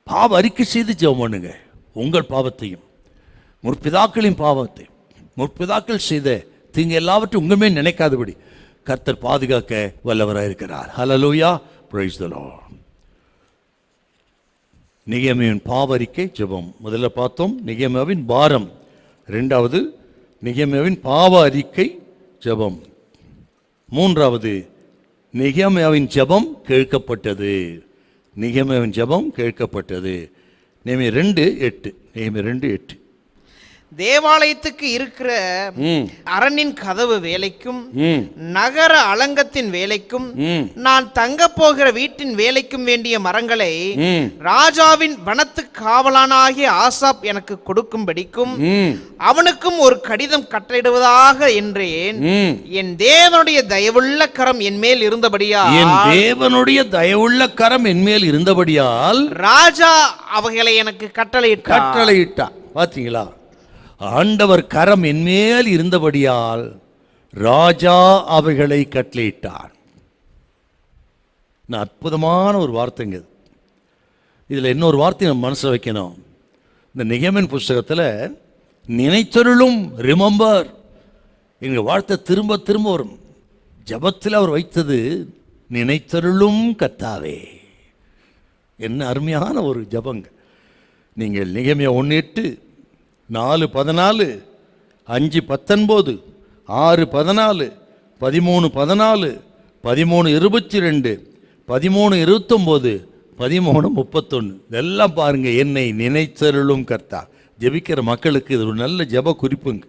பாவ அறிக்கை செய்து ஜெபம் பண்ணுங்க. உங்கள் பாவத்தையும் முற்பிதாக்களின் பாவத்தையும், முற்பிதாக்கள் செய்த தீங்கு எல்லாவற்றையும் உங்களுமே நினைக்காதபடி கர்த்தர் பாதுகாக்க வல்லவராக இருக்கிறார். ஹல்லேலூயா, பிரைஸ் தி லார்ட். நெகேமியாவின் பாவ அறிக்கை ஜெபம் முதல்ல பார்த்தோம். நெகேமியாவின் பாரம் இரண்டாவது, நெகேமியாவின் பாவ அறிக்கை ஜெபம் மூன்றாவது, நெகேமியாவின் ஜெபம் கேட்கப்பட்டது. நெகேமியாவின் ஜெபம் கேட்கப்பட்டது. நெகேமியா 2:8. நெகேமியா 2:8. தேவாலயத்துக்கு இருக்கிற அரணின் கதவு வேலைக்கும் நகர அலங்கத்தின் வேலைக்கும் நான் தங்க போகிற வீட்டின் வேலைக்கும் வேண்டிய மரங்களை ராஜாவின் வனத்து காவலானாகிய ஆசாப் எனக்கு கொடுக்கும்படிக்கும் அவனுக்கும் ஒரு கடிதம் கட்டளையிடுவதாக என்றேன். என் தேவனுடைய தயவுள்ள கரம் என் மேல் இருந்தபடியால் ராஜா அவைகளை எனக்கு கட்டளையிட்டார். பாத்தீங்களா, ஆண்டவர் கரம் என்மேல் இருந்தபடியால் ராஜா அவைகளை கட்டளையிட்டார். அற்புதமான ஒரு வார்த்தைங்க. இதில் இன்னொரு வார்த்தை நம்ம மனசில் வைக்கணும். இந்த நெகேமியா புஸ்தகத்தில் நினைத்தருளும், ரிமெம்பர் எங்கள் வார்த்தை திரும்ப திரும்ப வரும். ஜபத்தில் அவர் வைத்தது நினைத்தருளும் கர்த்தாவே. என்ன அருமையான ஒரு ஜபங்க. நீங்கள் நெகேமியா 1:8, 4:14, 5:19, 6:14, 13:14, 13:22, 13:29, 13:31 இதெல்லாம் பாருங்க. என்னை நினைத்தருளும் கர்த்தா. ஜெபிக்கிற மக்களுக்கு இது ஒரு நல்ல ஜெப குறிப்புங்க.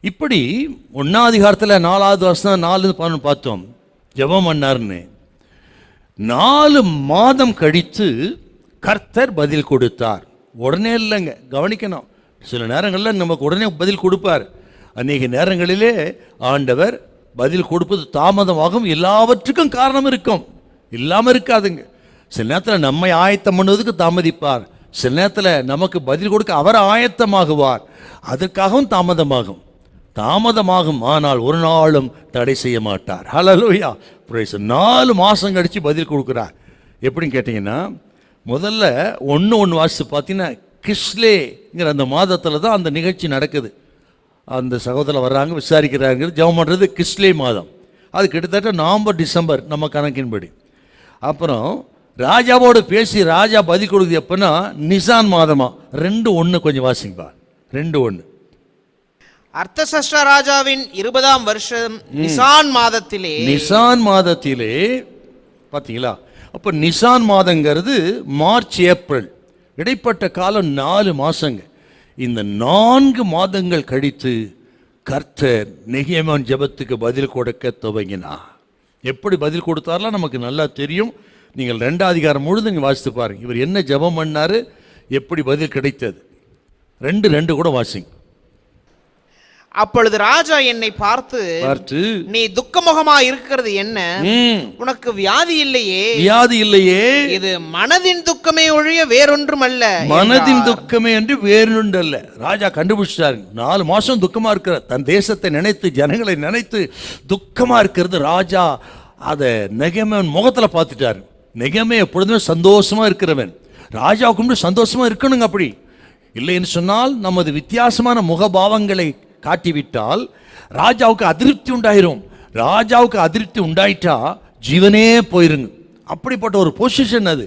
இப்படி 1ஆம் அதிகாரத்தில் 4வது வசனம் 4-11 பார்த்தோம். ஜெபம் பண்ணார்னு 4 மாதம் கழித்து கர்த்தர் பதில் கொடுத்தார். உடனே இல்லைங்க, கவனிக்கணும். சில நேரங்களில் நமக்கு உடனே பதில் கொடுப்பார். அநேக நேரங்களிலே ஆண்டவர் பதில் கொடுப்பது தாமதமாகும். எல்லாவற்றுக்கும் காரணம் இருக்கும், இல்லாமல் இருக்காதுங்க. சில நேரத்தில் நம்மை ஆயத்தம் பண்ணுவதற்கு தாமதிப்பார். சில நேரத்தில் நமக்கு பதில் கொடுக்க அவர் ஆயத்தமாகுவார். அதற்காகவும் தாமதமாகும். ஆனால் ஒரு நாளும் தடை செய்ய மாட்டார். Hallelujah, price. 4 மாதம் கழித்து பதில் கொடுக்குறார். எப்படின்னு கேட்டிங்கன்னா, முதல்ல 1 வாசித்து பார்த்தீங்கன்னா கிஸ்லேங்கிற அந்த மாதத்தில் தான் அந்த நிகழ்ச்சி நடக்குது. அந்த சகோதரர் வர்றாங்க, விசாரிக்கிறாங்க, ஜெபம் பண்ணுறது கிஸ்லே மாதம். அது கிட்டத்தட்ட நவம்பர் டிசம்பர் நம்ம கணக்கின்படி. அப்புறம் ராஜாவோடு பேசி ராஜா பதில் கொடுக்குது எப்போன்னா நிசான் மாதமா. 2:1 கொஞ்சம் வாசிப்பா. 2:1. அர்த்தசஷ்டா ராஜாவின் 20ஆம் வருஷம் நிசான் மாதத்திலே பார்த்தீங்களா. அப்போ நிசான் மாதங்கிறது மார்ச், ஏப்ரல், இடைப்பட்ட காலம் 4 மாதங்க. இந்த 4 மாதங்கள் கழித்து கர்த்தர் நெகேமியாவின் ஜெபத்துக்கு பதில் கொடுக்க துவங்கினார். எப்படி பதில் கொடுத்தாரெல்லாம் நமக்கு நல்லா தெரியும். நீங்கள் 2ஆம் அதிகாரம் முழுதும் நீங்க வாசித்து பாருங்க. இவர் என்ன ஜெபம் பண்ணாரு, எப்படி பதில் கிடைத்தது. 2 கூட வாசிங்க. அப்பொழுது ராஜா என்னை பார்த்து, நீ துக்கமுகமா இருக்கிறது என்ன? உனக்கு வியாதி இல்லையே. வியாதி இல்லையே, இது மனதின் துக்கமே ஒழிய வேறொன்றும் அல்ல. மனதின் துக்கமே என்று வேறொன்று அல்ல. ராஜா கண்டுபிடிச்சாரு. 4 மாசம் துக்கமா இருக்கிற, தன் தேசத்தை நினைத்து ஜனங்களை நினைத்து துக்கமா இருக்கிறது. ராஜா அதை நெகேமியாவின் முகத்துல பார்த்துட்டாரு. நெகேமியா எப்பொழுதுமே சந்தோஷமா இருக்கிறவன். ராஜாவுக்கு சந்தோஷமா இருக்கணுங்க. அப்படி இல்லைன்னு சொன்னால் நமது வித்தியாசமான முகபாவங்களை காட்டிவிட்டால் ராஜாவுக்கு அதிருப்தி உண்டாயிரும். ராஜாவுக்கு அதிருப்தி உண்டாயிட்டா ஜீவனே போயிருங்க. அப்படிப்பட்ட ஒரு பொசிஷன் அது.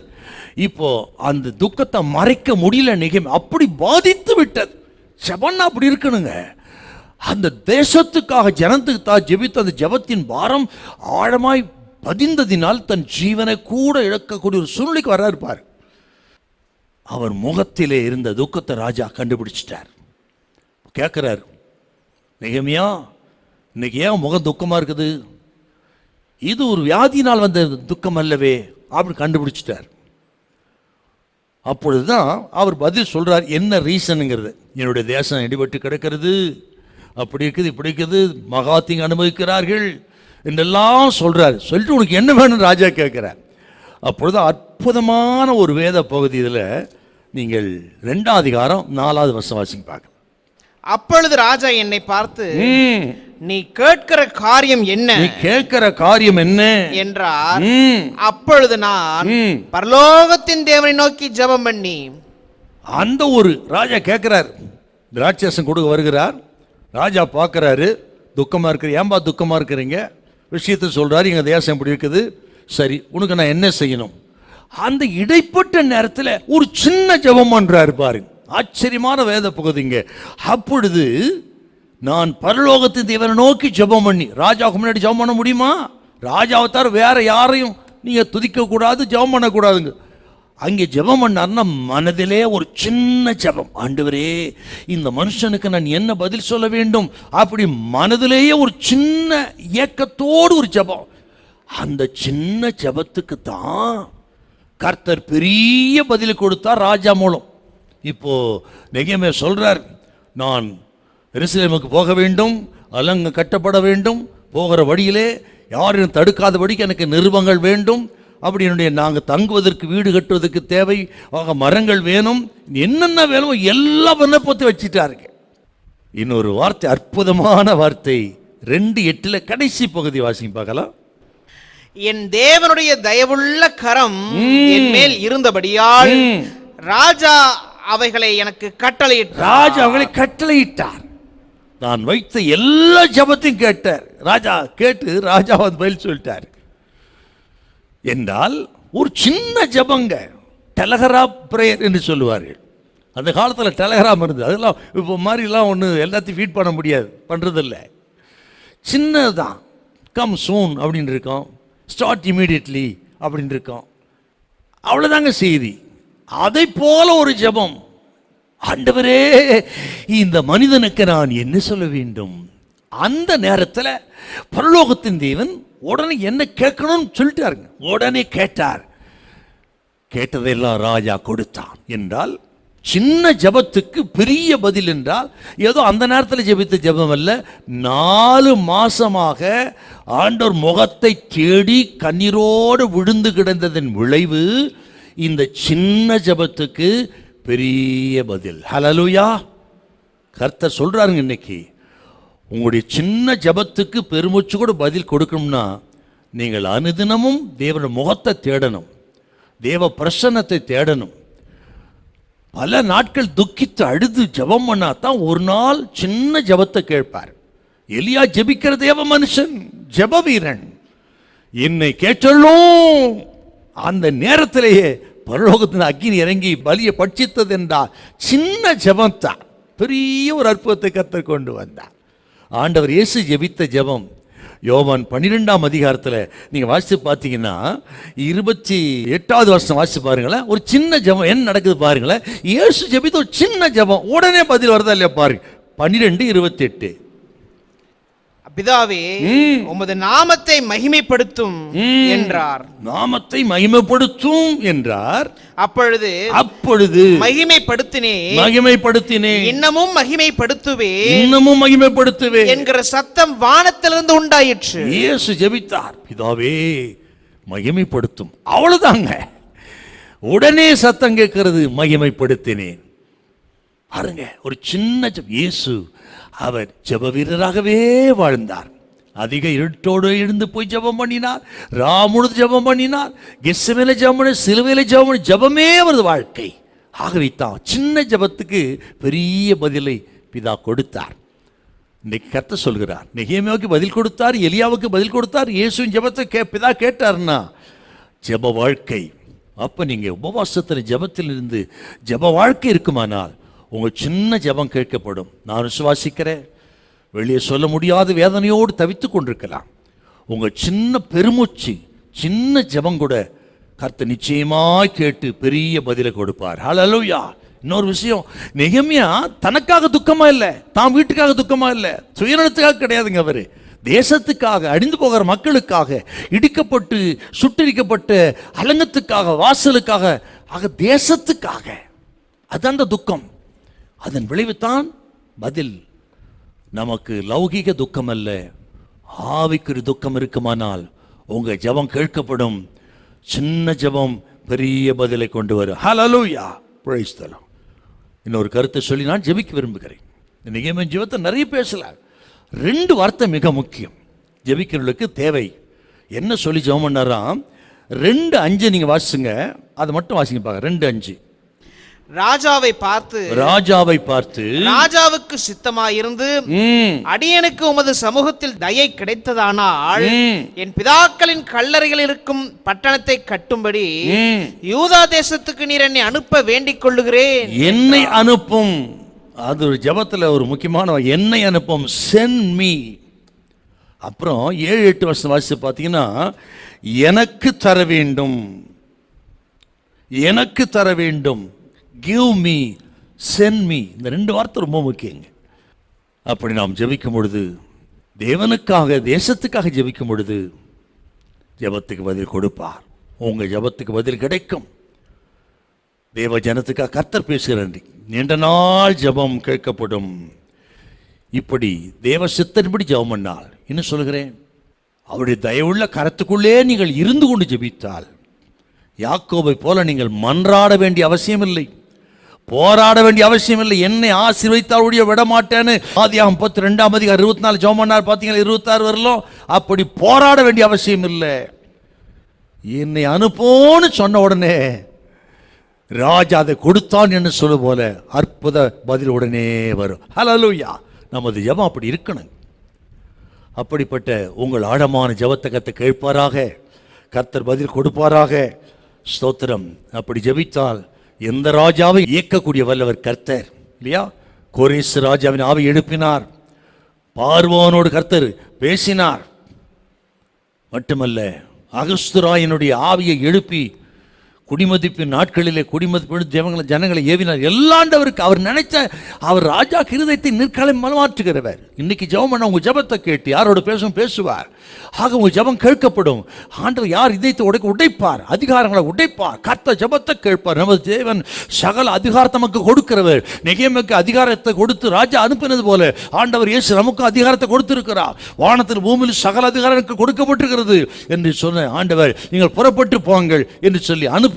இப்போ அந்த துக்கத்தை மறைக்க முடியல. நெகேமியா அப்படி பாதித்து விட்டது. ஜெபம்னா அப்படி இருக்கணுங்க. அந்த தேசத்துக்காக ஜனத்துக்கு தான் ஜெபித்த அந்த ஜெபத்தின் பாரம் ஆழமாய் பதிந்ததினால் தன் ஜீவனை கூட இழக்கக்கூடிய ஒரு சூழ்நிலைக்கு வர இருப்பார். அவர் முகத்திலே இருந்த துக்கத்தை ராஜா கண்டுபிடிச்சிட்டார். கேட்கிறார், நெகேமியா இன்னைக்கு ஏன் முகம் துக்கமா இருக்குது? இது ஒரு வியாதினால் வந்த துக்கம் அல்லவே அப்படி கண்டுபிடிச்சிட்டார். அப்பொழுதுதான் அவர் பதில் சொல்றார், என்ன ரீசனுங்கிறது. என்னுடைய தேசம் இடிபட்டு கிடக்கிறது, அப்படி இருக்குது, இப்படி இருக்குது, மகாத்திங்க அனுபவிக்கிறார்கள் என்றெல்லாம் சொல்றார். சொல்லிட்டு உனக்கு என்ன வேணும் ராஜா கேட்கிறார். அப்பொழுது அற்புதமான ஒரு வேத பகுதி இதில் நீங்கள் 2ஆம் அதிகாரம் 4வது வசனம் வாசிங்க பார்க்க. அப்பொழுது ராஜா என்னை பார்த்து, நீ கேட்கிற காரியம் என்ன? நீ கேட்கிற காரியம் என்ன என்றார். அப்பொழுது நான் பரலோகத்தின் தேவனை நோக்கி ஜெபம் பண்ணி, அந்த ஒரு ராஜா கேட்கிறார். ராட்சசன் கொடுக்க வருகிறார். ராஜா பார்க்கிறாரு, துக்கமா இருக்கிற, ஏன்பா துக்கமா இருக்கிறீங்க விஷயத்தை சொல்றாரு. எங்க தேசம் எப்படி இருக்குது, சரி உனக்கு நான் என்ன செய்யணும்? அந்த இடைப்பட்ட நேரத்தில் ஒரு சின்ன ஜெபம் பண்றாரு பாருங்க. ஆச்சரியமான வேத பகுதிங்க. அப்பொழுது நான் பரலோகத்தின் தேவனை நோக்கி ஜெபம் பண்ணி, ராஜாவுக்கு முன்னாடி ஜெபம் பண்ண முடியுமா? ராஜாவை தவிர வேற யாரையும் நீங்க துதிக்க கூடாது, ஜெபம் பண்ணக்கூடாதுங்க. அங்கே ஜெபம் பண்ணார்னா மனதிலே ஒரு சின்ன ஜெபம். ஆண்டவரே இந்த மனுஷனுக்கு நான் என்ன பதில் சொல்ல வேண்டும்? அப்படி மனதிலேயே ஒரு சின்ன ஏக்கத்தோடு ஒரு ஜெபம். அந்த சின்ன ஜெபத்துக்கு தான் கர்த்தர் பெரிய பதில் கொடுத்தார் ராஜா மூலம். இப்போ நெகேமியா சொல்றார், நான் எருசலேமுக்கு போக வேண்டும், அலங்கு கட்டப்பட வேண்டும், போகிற வழியிலே யாரும் தடுக்காதபடிக்கு எனக்கு நிருபங்கள் வேண்டும், அப்படி என்னுடைய நாங்கள் தங்குவதற்கு வீடு கட்டுவதற்கு தேவை மரங்கள் வேணும், என்னென்ன வேணும் எல்லாம் விண்ணப்பத்தை வச்சுட்டாருங்க. இன்னொரு வார்த்தை, அற்புதமான வார்த்தை 2:8 கடைசி பகுதி வாசிங்க பார்க்கலாம். என் தேவனுடைய தயவுள்ள கரம் என் மேல் இருந்தபடியால் ராஜா அவைகளை எனக்கு கட்டளையிட்டார். ராஜா அவங்களை கட்டளையிட்டார். நான் வைத்த எல்லா ஜெபத்தையும் கேட்டார் ராஜா. கேட்டு ராஜா வந்து பதில் சொல்லிட்டார். என்றால் ஒரு சின்ன ஜெபங்க, டெலகிராம் பிரேயர் என்று சொல்லுவார்கள். அந்த காலத்தில் டெலகிராம் இருந்தது. அதெல்லாம் இப்போ மாதிரிலாம் ஒன்று எல்லாத்தையும் ஃபீட் பண்ண முடியாது, பண்ணுறதில்லை. சின்னதுதான். கம் சூன் அப்படின்னு இருக்கோம், ஸ்டார்ட் இமீடியட்லி அப்படின்னு இருக்கோம், அவ்வளோதாங்க செய்தி. அதை போல ஒரு ஜெபம். ஆண்டவரே இந்த மனிதனுக்கு நான் என்ன சொல்ல வேண்டும்? அந்த நேரத்தில் பரலோகத்தின் தேவன் உடனே என்ன கேட்கணும்னு சொல்லிட்டாருங்க. உடனே கேட்டார். கேட்டதெல்லாம் ராஜா கொடுத்தான். என்றால் சின்ன ஜெபத்துக்கு பெரிய பதில் என்றால் ஏதோ அந்த நேரத்தில் ஜெபித்த ஜெபம் அல்ல. 4 மாசமாக ஆண்டவர் முகத்தை தேடி கண்ணீரோடு விழுந்து கிடந்ததன் விளைவு இந்த சின்ன ஜெபத்துக்கு பெரிய பதில். ஹல்லேலூயா. கர்த்தர் சொல்றாருங்க, இன்னைக்கு உங்களுடைய சின்ன ஜெபத்துக்கு பெருமூச்சு கூட பதில் கொடுக்கணும்னா நீங்கள் அனுதினமும் தேவனுடைய முகத்தை தேடணும், தேவ பிரசன்னத்தை தேடணும். பல நாட்கள் துக்கித்து அழுது ஜெபம் பண்ணாதான் ஒரு நாள் சின்ன ஜெபத்தை கேட்பார். எலியா ஜெபிக்கிற தேவ மனுஷன், ஜெப வீரன். என்னை கேட்டலும் அந்த நேரத்திலேயே பரலோகத்தின் அக்கினி இறங்கி பலியை பட்சித்தது என்றால் சின்ன ஜெபம்தான் பெரிய ஒரு அற்புதத்தை கர்த்தர் கொண்டு வந்தார். ஆண்டவர் இயேசு ஜெபித்த ஜெபம் யோவான் 12ஆம் அதிகாரத்தில் நீங்கள் வாசித்து பார்த்தீங்கன்னா 28வது வருஷம் வாசித்து பாருங்களேன். ஒரு சின்ன ஜெபம் என்ன நடக்குது பாருங்களேன். இயேசு ஜெபித்த ஒரு சின்ன ஜெபம் உடனே பதில் வருதா இல்லையா பாருங்க. 12:28. பிதாவே உமது நாமத்தை மகிமைப்படுத்தும் என்றார். நாமத்தை மகிமைப்படுத்தும் என்றார். அப்பொழுது மகிமைப்படுத்தினேன் இன்னமும் மகிமைப்படுத்துவேன் என்கிற சத்தம் வானத்திலிருந்து உண்டாயிற்று. இயேசு ஜெபித்தார், பிதாவே மகிமைப்படுத்தும். அவ்வளவுதாங்க. உடனே சத்தம் கேட்கிறது, மகிமைப்படுத்தினேன். பாருங்க, ஒரு சின்ன இயேசு அவர் ஜெப வீரராகவே வாழ்ந்தார். அதிக இருட்டோடு எழுந்து போய் ஜெபம் பண்ணினார், ராமுழுது ஜெபம் பண்ணினார், கெத்செமனேல ஜெபம் பண்ணி, சிலுவையில ஜெபம் பண்ணி, ஜெபமே அவரது வாழ்க்கை. ஆகவே தான் சின்ன ஜெபத்துக்கு பெரிய பதிலை பிதா கொடுத்தார். இன்னைக்கு கர்த்தர் சொல்கிறார், நெகேமியாவுக்கு பதில் கொடுத்தார், எலியாவுக்கு பதில் கொடுத்தார், இயேசுவின் ஜெபத்தை பிதா கேட்டார்னா ஜெப வாழ்க்கை. அப்ப நீங்க உபவாசத்தில் ஜெபத்தில் இருந்து ஜெப வாழ்க்கை இருக்குமானால் உங்க சின்ன ஜெபம் கேட்கப்படும். நான் விசுவாசிக்கிறேன், வெளியே சொல்ல முடியாத வேதனையோடு தவித்து கொண்டிருக்கலாம். உங்க சின்ன பெருமூச்சு, சின்ன ஜெபம் கூட கர்த்தர் நிச்சயமாய் கேட்டு பெரிய பதிலை கொடுப்பார். ஹல்லேலூயா. இன்னொரு விஷயம், நெகேமியா தனக்காக துக்கமா இல்லை, தான் வீட்டுக்காக துக்கமா இல்லை, சுயநலத்துக்காக கிடையாதுங்க. அவரு தேசத்துக்காக, அழிந்து போகிற மக்களுக்காக, இடிக்கப்பட்டு சுட்டரிக்கப்பட்ட அலங்கத்துக்காக, வாசலுக்காக, ஆக தேசத்துக்காக. அதுதான் அந்த துக்கம். அதன் விளைவுதான் பதில். நமக்கு லௌகிக துக்கம் அல்ல, ஆவிக்குரிய துக்கம் இருக்குமானால் உங்க ஜெபம் கேட்கப்படும். சின்ன ஜெபம் பெரிய பதிலை கொண்டு வரும். ஹல்லேலூயா, பிரைஸ் தி லார்ட். இன்னொரு கருத்தை சொல்லி நான் ஜெபிக்க விரும்புகிறேன். இன்னைக்கு ஜெபத்தை நிறைய பேசலாம். 2 வார்த்தை மிக முக்கியம் ஜெபிக்கிறவர்களுக்கு தேவை. என்ன சொல்லி ஜெபம் பண்ணாராம்? 2:5 நீங்க வாசிங்க, அதை மட்டும் வாசிங்க பாக்க. 2:5. ராஜாவை பார்த்து ராஜாவுக்கு சித்தமாயிருந்து அடியனுக்கு உமது சமூகத்தில் தயை கிடைத்ததானால் என் பிதாக்களின் கல்லறைகள் இருக்கும் பட்டணத்தை கட்டும்படி யூதா தேசத்துக்கு நீர் என்னை அனுப்ப வேண்டிக் கொள்ளுகிறேன். என்னை அனுப்பும். அது ஒரு ஜெபத்துல ஒரு முக்கியமான, என்னை அனுப்பும், send me. அப்புறம் 7-8 வருஷம் வாசிச்சு பார்த்தீங்கன்னா, எனக்கு தர வேண்டும், எனக்கு தர வேண்டும், give me, send me. இந்த 2 வார்த்தை ரொம்ப முக்கியங்க. அப்படி நாம் ஜெபிக்கும் பொழுது, தேவனுக்காக, தேசத்துக்காக ஜெபிக்கும் பொழுது ஜெபத்துக்கு பதில் கொடுப்பார். உங்க ஜெபத்துக்கு பதில் கிடைக்கும். தேவ ஜனத்துக்காக கர்த்தர் பேசுகிறார். நீண்ட நாள் ஜெபம் கேட்கப்படும். இப்படி தேவ சித்தன்படி ஜெபம் பண்ணால், என்ன சொல்கிறேன், அவருடைய தயவுள்ள கரத்துக்குள்ளே நீங்கள் இருந்து கொண்டு ஜெபித்தால், யாக்கோபை போல நீங்கள் மன்றாட வேண்டிய அவசியம் இல்லை, போராட வேண்டிய அவசியம் இல்லை. என்னை ஆசீர்வதித்தால் ஒழிய விட மாட்டேன்னு ஆதியாகமம் 32:24 ஜெபம் பண்ணார். பார்த்தீங்களா, 26 வரலாம். அப்படி போராட வேண்டிய அவசியம் இல்லை. என்னை அனுப்போன்னு சொன்ன உடனே ராஜா அதை கொடுத்தான் என்று சொல்ல போல அற்புத பதில் உடனே வரும். ஹல்லேலூயா. நமது ஜெபம் அப்படி இருக்கணும். அப்படிப்பட்ட உங்கள் ஆழமான ஜெபத்தை கர்த்தர் கேட்பாராக, கர்த்தர் பதில் கொடுப்பாராக. ஸ்தோத்திரம். அப்படி ஜெபித்தால் எந்த ராஜாவை இயக்கக்கூடிய வல்லவர் கர்த்தர் இல்லையா? கோரேஸ் ராஜாவின் ஆவி எழுப்பினார், பார்வோனோடு கர்த்தர் பேசினார். மட்டுமல்ல, அகஸ்துராயனுடைய ஆவியை எழுப்பி குடிமதிப்பின் நாட்களிலே குடிமதிப்பு ஜனங்களை ஏவினார். எல்லாண்டவருக்கு அவர் நினைச்ச, அவர் ராஜா இருதயத்தை நிற்காலை மனமாற்றுகிறவர். இன்னைக்கு ஜெபம் பண்ண உங்க ஜெபத்தை கேட்டு யாரோட பேசுவார். ஆக உங்க ஜெபம் கேட்கப்படும். ஆண்டவர் யார் இதயத்தை உடைப்பார், அதிகாரங்களை உடைப்பார். கர்த்தர் ஜெபத்தை கேட்பார். நமது தேவன் சகல அதிகாரத்தை நமக்கு கொடுக்கிறவர். நெகேமியாவுக்கு அதிகாரத்தை கொடுத்து ராஜா அனுப்பினது போல ஆண்டவர் இயேசு நமக்கு அதிகாரத்தை கொடுத்திருக்கிறார். வானத்தில் பூமியில் சகல அதிகாரம் எனக்கு கொடுக்கப்பட்டிருக்கிறது என்று சொன்ன ஆண்டவர், நீங்கள் புறப்பட்டு போங்கள் என்று சொல்லி அனுப்பினவர்.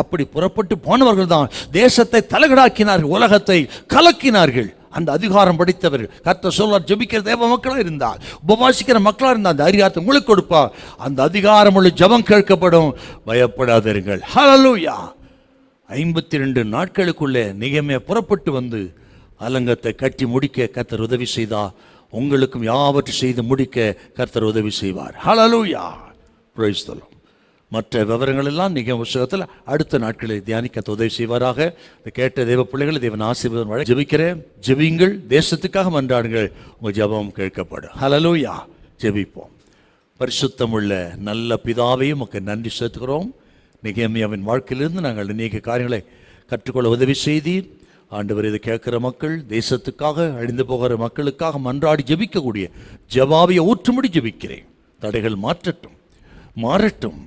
அப்படி புறப்பட்டு போனவர்கள் தான் தேசத்தை தலைகடாக்கினார்கள், உலகத்தை கலக்கினார்கள். அந்த அதிகாரம் படித்தவர் கர்த்தர் சொல்வார், ஜெபிக்கிற தேவ மக்களா இருந்தால், உபவாசிக்கிற மக்களா இருந்தால் அந்த அதிகாரத்தை உங்களுக்கு கொடுப்பார். அந்த அதிகாரம் உள்ள ஜெபம் கேட்கப்படும். பயப்படாதீர்கள். ஹல்லேலூயா. 52 நாட்களுக்குள்ளே நெகேமியா புறப்பட்டு வந்து அலங்கத்தை கட்டி முடிக்க கர்த்தர் உதவி செய்தார். உங்களுக்கும் யாவற்றை செய்து முடிக்க கர்த்தர் உதவி செய்வார். ஹல்லேலூயா. Praise the Lord. மற்ற விவரங்கள் எல்லாம் நிகழ்வு புத்தகத்தில் அடுத்த நாட்களில் தியானிக்க உதவி செய்வாராக. கேட்ட தேவ பிள்ளைகளை தேவன் ஆசீர்வாதம் வழங்க ஜெபிக்கிறேன். ஜெபியுங்கள், தேசத்துக்காக மன்றாடுங்கள், உங்கள் ஜெபம் கேட்கப்படும். ஹல்லேலூயா. ஜெபிப்போம். பரிசுத்தமுள்ள நல்ல பிதாவையும் உமக்கு நன்றி செலுத்துகிறோம். நெகேமியாவின் வாழ்க்கையிலிருந்து நாங்கள் அநேக காரியங்களை கற்றுக்கொள்ள உதவி செய்தீர். ஆண்டவர் இதை கேட்கிற மக்கள், தேசத்துக்காக அழிந்து போகிற மக்களுக்காக மன்றாடி ஜெபிக்கக்கூடிய ஜெபாவிய ஊற்றும்படி ஜெபிக்கிறேன். தடைகள் மாறட்டும்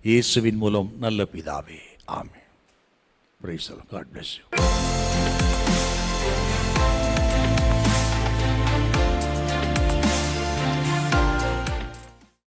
இயேசுவின் மூலம் நல்ல பிதாவே, ஆமென். Praise the Lord. God bless you.